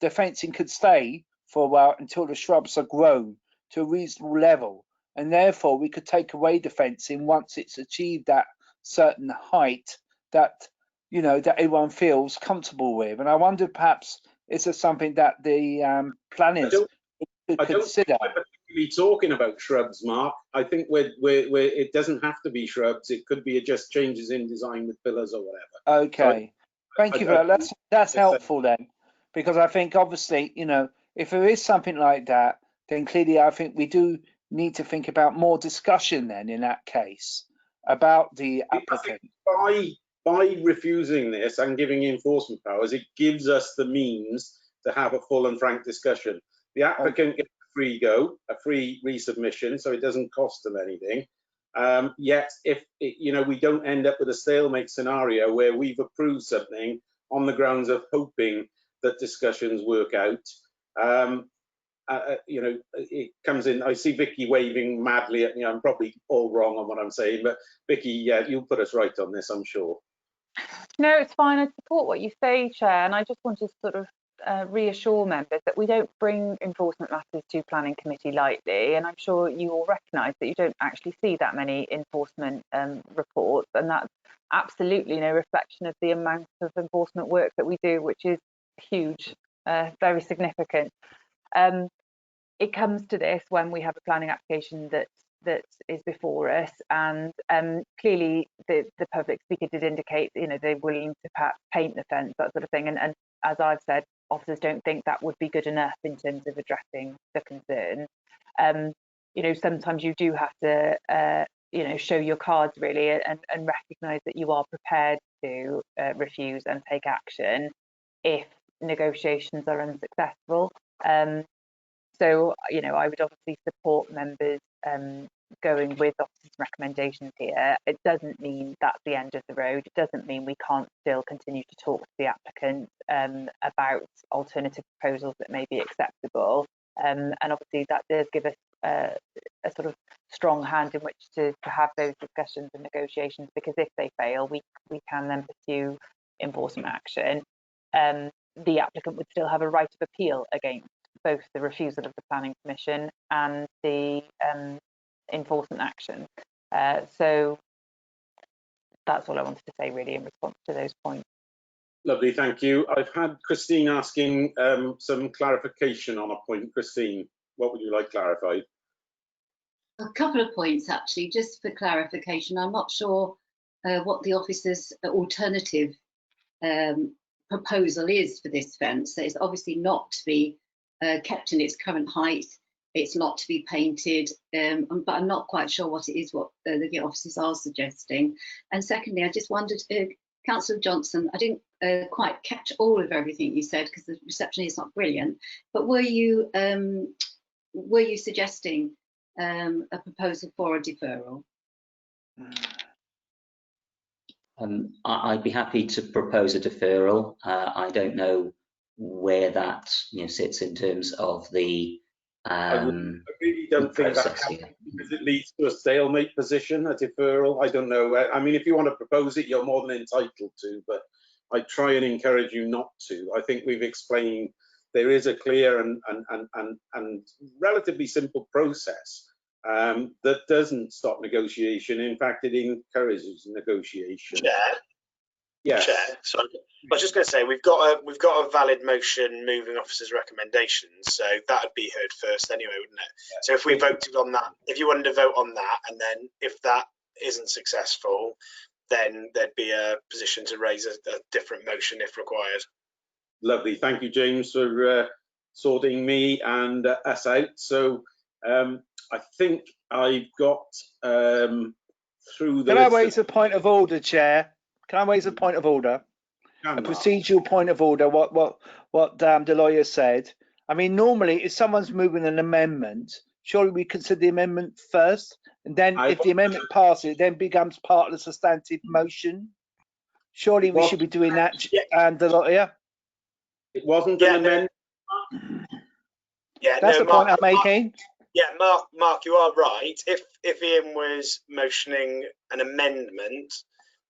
[SPEAKER 2] the fencing could stay for a while until the shrubs are grown to a reasonable level. And therefore we could take away the fencing once it's achieved that certain height that, you know, that everyone feels comfortable with. And I wonder perhaps is there something that the planners could consider?
[SPEAKER 1] I don't think we're particularly talking about shrubs, Mark. I think it doesn't have to be shrubs. It could be just changes in design with pillars or whatever.
[SPEAKER 2] Okay, so thank you for that. That's helpful then, because I think obviously, you know, if there is something like that, then clearly I think we do need to think about more discussion then in that case about the applicant.
[SPEAKER 1] By refusing this and giving enforcement powers, it gives us the means to have a full and frank discussion. The applicant gets a free go, a free resubmission, so it doesn't cost them anything. Yet, if you know, we don't end up with a stalemate scenario where we've approved something on the grounds of hoping that discussions work out. You know, it comes in. I see Vicky waving madly at me. I'm probably all wrong on what I'm saying, but Vicky, you'll put us right on this, I'm sure.
[SPEAKER 7] No, it's fine. I support what you say, Chair, and I just want to sort of reassure members that we don't bring enforcement matters to planning committee lightly, and I'm sure you all recognise that you don't actually see that many enforcement reports, and that's absolutely no reflection of the amount of enforcement work that we do, which is huge, very significant. It comes to this when we have a planning application that is before us, and clearly the public speaker did indicate, you know, they're willing to perhaps paint the fence, that sort of thing, and as I've said, officers don't think that would be good enough in terms of addressing the concern. You know, sometimes you do have to you know, show your cards really and recognise that you are prepared to refuse and take action if negotiations are unsuccessful. So, you know, I would obviously support members going with officers' recommendations here. It doesn't mean that's the end of the road. It doesn't mean we can't still continue to talk to the applicant about alternative proposals that may be acceptable. And obviously that does give us a sort of strong hand in which to have those discussions and negotiations, because if they fail, we can then pursue enforcement action. The applicant would still have a right of appeal against both the refusal of the planning permission and the enforcement action. So that's all I wanted to say really in response to those points.
[SPEAKER 1] Lovely, thank you. I've had Christine asking some clarification on a point. Christine, what would you like clarified?
[SPEAKER 15] A couple of points actually, just for clarification. I'm not sure what the officer's alternative proposal is for this fence. So it's obviously not to be kept in its current height. It's not to be painted, but I'm not quite sure what it is what the officers are suggesting. And secondly, I just wondered, Councillor Johnson, I didn't quite catch all of everything you said because the reception is not brilliant, but were you suggesting a proposal for a deferral?
[SPEAKER 13] I'd be happy to propose a deferral. I don't know where that sits in terms of the
[SPEAKER 1] I really don't think that helps, because it leads to a stalemate position, a deferral. I don't know. I mean, if you want to propose it, you're more than entitled to, but I try and encourage you not to. I think we've explained there is a clear and relatively simple process that doesn't stop negotiation. In fact, it encourages negotiation.
[SPEAKER 16] Chair.
[SPEAKER 1] Yes.
[SPEAKER 16] Chair. So I was just going to say we've got a valid motion moving officers' recommendations, so that would be heard first anyway, wouldn't it? Yeah. So if we voted on that, if you wanted to vote on that, and then if that isn't successful, then there'd be a position to raise a different motion if required.
[SPEAKER 1] Lovely. Thank you, James, for sorting me and us out. So I think I've got through the.
[SPEAKER 2] Can I raise a point of order, Chair? Can I raise a point of order? A procedural point of order. What the lawyer said. I mean, normally, if someone's moving an amendment, surely we consider the amendment first, and then if the amendment passes, it then becomes part of the substantive motion. Surely we should be doing that. And the lawyer.
[SPEAKER 1] It wasn't an amendment.
[SPEAKER 16] Yeah,
[SPEAKER 2] That's
[SPEAKER 16] no,
[SPEAKER 2] the point
[SPEAKER 16] Mark,
[SPEAKER 2] I'm making.
[SPEAKER 16] yeah, Mark, you are right. If Ian was motioning an amendment,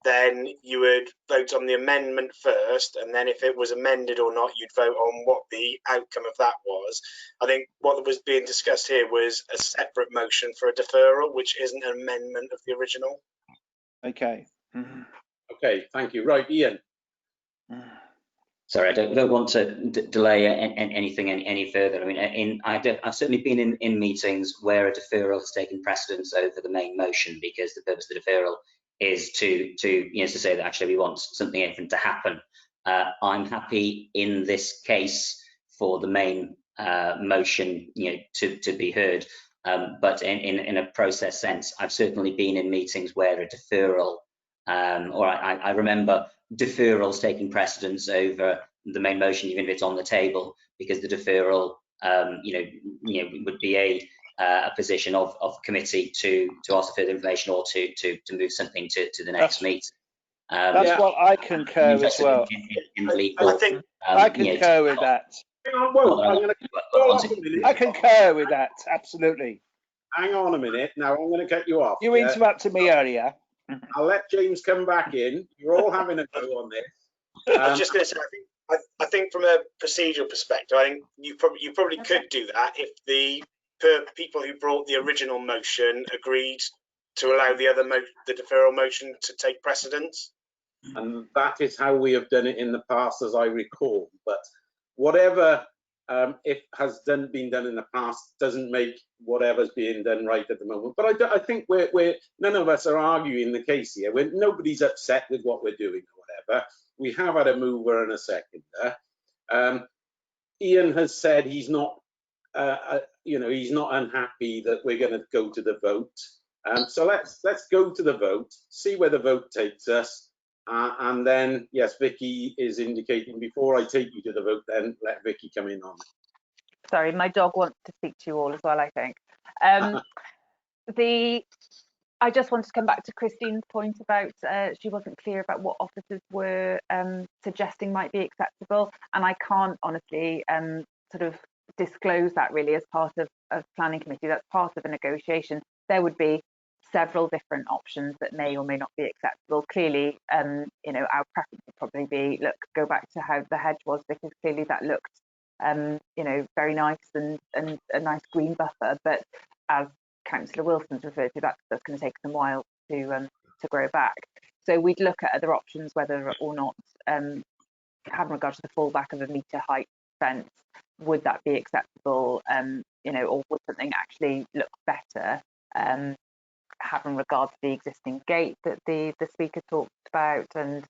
[SPEAKER 16] then you would vote on the amendment first, and then if it was amended or not, you'd vote on what the outcome of that was. I think what was being discussed here was a separate motion for a deferral, which isn't an amendment of the original.
[SPEAKER 2] Okay.
[SPEAKER 1] Okay, thank you. Right, Ian.
[SPEAKER 13] Sorry, I don't want to delay anything any further. I mean, I've certainly been in meetings where a deferral has taken precedence over the main motion, because the purpose of the deferral is to say that actually we want something different to happen. I'm happy in this case for the main motion, to be heard. But in a process sense, I've certainly been in meetings where a deferral, or I remember deferrals taking precedence over the main motion, even if it's on the table, because the deferral, would be a position of committee to ask for further information or to move something to the next meeting.
[SPEAKER 2] That's what I concur as well. I concur with that. I concur with that, absolutely.
[SPEAKER 1] Hang on a minute. Now I'm going to cut you off.
[SPEAKER 2] You interrupted me earlier.
[SPEAKER 1] I'll let James come back in. You're all having a go on this.
[SPEAKER 16] I was just going to say, I think from a procedural perspective, I think you probably could do that if the people who brought the original motion agreed to allow the deferral motion to take precedence.
[SPEAKER 1] And that is how we have done it in the past, as I recall. But whatever it has been done in the past doesn't make whatever's being done right at the moment. But I think we're none of us are arguing the case here. Nobody's upset with what we're doing or whatever. We have had a mover and a seconder. Ian has said he's not, he's not unhappy that we're going to go to the vote. So let's go to the vote, see where the vote takes us. And then, yes, Vicky is indicating before I take you to the vote, then let Vicky come in on.
[SPEAKER 7] Sorry, my dog wants to speak to you all as well, I think. I just wanted to come back to Christine's point about she wasn't clear about what officers were suggesting might be acceptable. And I can't honestly sort of disclose that really as part of planning committee. That's part of a negotiation. There would be several different options that may or may not be acceptable. Clearly, our preference would probably be, look, go back to how the hedge was, because clearly that looked, very nice and a nice green buffer. But as Councillor Wilson's referred to, that's going to take some while to grow back. So we'd look at other options, whether or not, having regard to the fallback of a metre height fence, would that be acceptable? Or would something actually look better? Having regard to the existing gate that the speaker talked about, and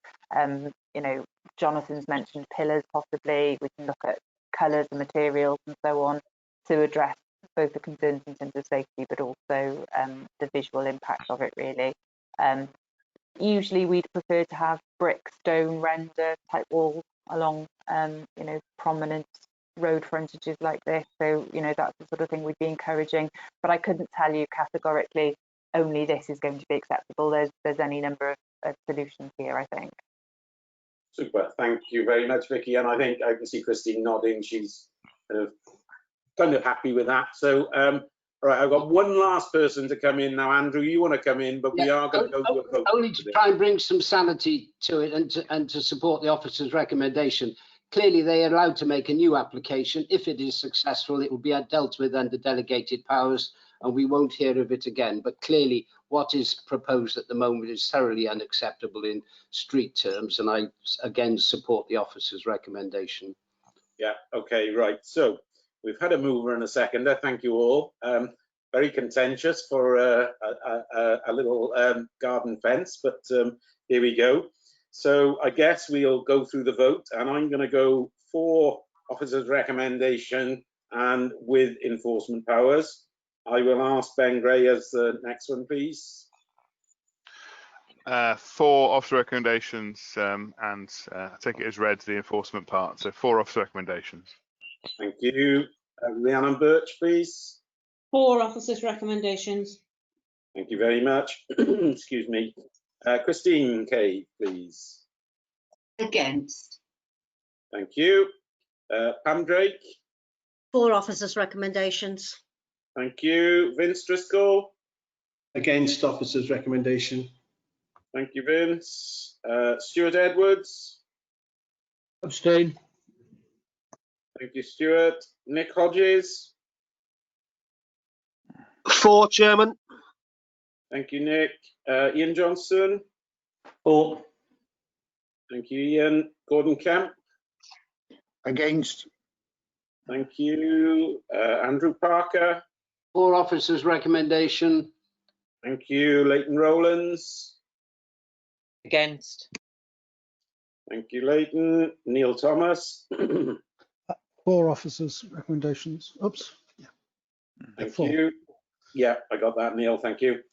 [SPEAKER 7] Jonathan's mentioned pillars possibly. We can look at colours and materials and so on to address both the concerns in terms of safety, but also the visual impact of it really. Usually we'd prefer to have brick, stone, render type walls along prominent road frontages like this. So that's the sort of thing we'd be encouraging, but I couldn't tell you categorically only this is going to be acceptable. There's any number of solutions here, I think.
[SPEAKER 1] Super, thank you very much, Vicky. And I think I can see Christine nodding. She's kind of happy with that. So, all right, I've got one last person to come in now. Andrew, you want to come in, but we are going to go to a vote.
[SPEAKER 3] Only to try and bring some sanity to it and to support the officer's recommendation. Clearly, they are allowed to make a new application. If it is successful, it will be dealt with under delegated powers, and we won't hear of it again. But clearly, what is proposed at the moment is thoroughly unacceptable in street terms, and I again support the officer's recommendation.
[SPEAKER 1] Yeah, okay, right. So we've had a mover and a seconder. Thank you all. Very contentious for a little garden fence, but here we go. So I guess we'll go through the vote, and I'm going to go for officer's recommendation and with enforcement powers. I will ask Ben Gray as the next one, please.
[SPEAKER 4] For officer recommendations, and I take it as read the enforcement part. So 4 officer recommendations.
[SPEAKER 1] Thank you. Rhiannon Birch, please.
[SPEAKER 6] 4 officers' recommendations.
[SPEAKER 1] Thank you very much. Excuse me. Christine Kay, please.
[SPEAKER 15] Against.
[SPEAKER 1] Thank you. Pam Drake.
[SPEAKER 11] For officers' recommendations.
[SPEAKER 1] Thank you. Vince Driscoll.
[SPEAKER 9] Against officers' recommendation.
[SPEAKER 1] Thank you, Vince. Stuart Edwards.
[SPEAKER 12] Abstain.
[SPEAKER 1] Thank you, Stuart. Nick Hodges.
[SPEAKER 12] For, Chairman.
[SPEAKER 1] Thank you, Nick. Ian Johnson.
[SPEAKER 12] For.
[SPEAKER 1] Thank you, Ian. Gordon Kemp.
[SPEAKER 12] Against.
[SPEAKER 1] Thank you. Andrew Parker.
[SPEAKER 3] For officers' recommendation.
[SPEAKER 1] Thank you. Leighton Rowlands.
[SPEAKER 12] Against.
[SPEAKER 1] Thank you, Leighton. Neil Thomas.
[SPEAKER 5] For officers' recommendations. Oops. Yeah.
[SPEAKER 1] Thank
[SPEAKER 5] For.
[SPEAKER 1] you. Yeah, I got that, Neil. Thank you.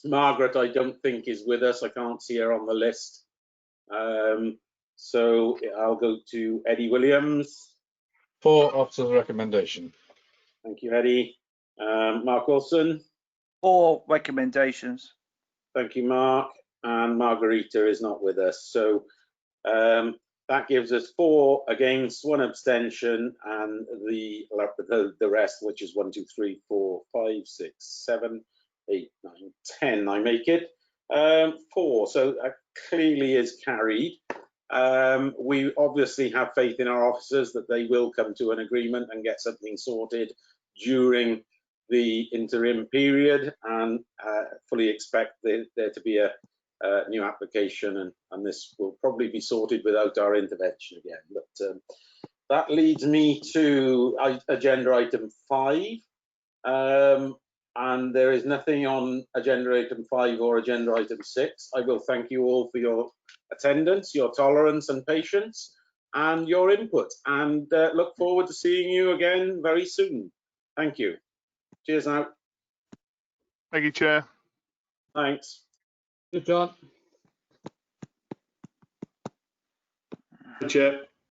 [SPEAKER 1] Margaret, I don't think is with us. I can't see her on the list. So I'll go to Eddie Williams.
[SPEAKER 10] For officers' recommendation.
[SPEAKER 1] Thank you, Eddie. Mark Wilson.
[SPEAKER 2] For recommendations.
[SPEAKER 1] Thank you, Mark. And Margarita is not with us. So that gives us 4 against, 1 abstention, and the rest, which is 1, 2, 3, 4, 5, 6, 7, 8, 9, 10. I make it 4. So that clearly is carried. We obviously have faith in our officers that they will come to an agreement and get something sorted during the interim period, and fully expect there to be a new application, and this will probably be sorted without our intervention again. But that leads me to agenda item 5. And there is nothing on agenda item 5 or agenda item 6. I will thank you all for your attendance, your tolerance and patience, and your input, and look forward to seeing you again very soon. Thank you. Cheers now.
[SPEAKER 4] Thank you, Chair.
[SPEAKER 1] Thanks.
[SPEAKER 12] Good, John.
[SPEAKER 9] Chair.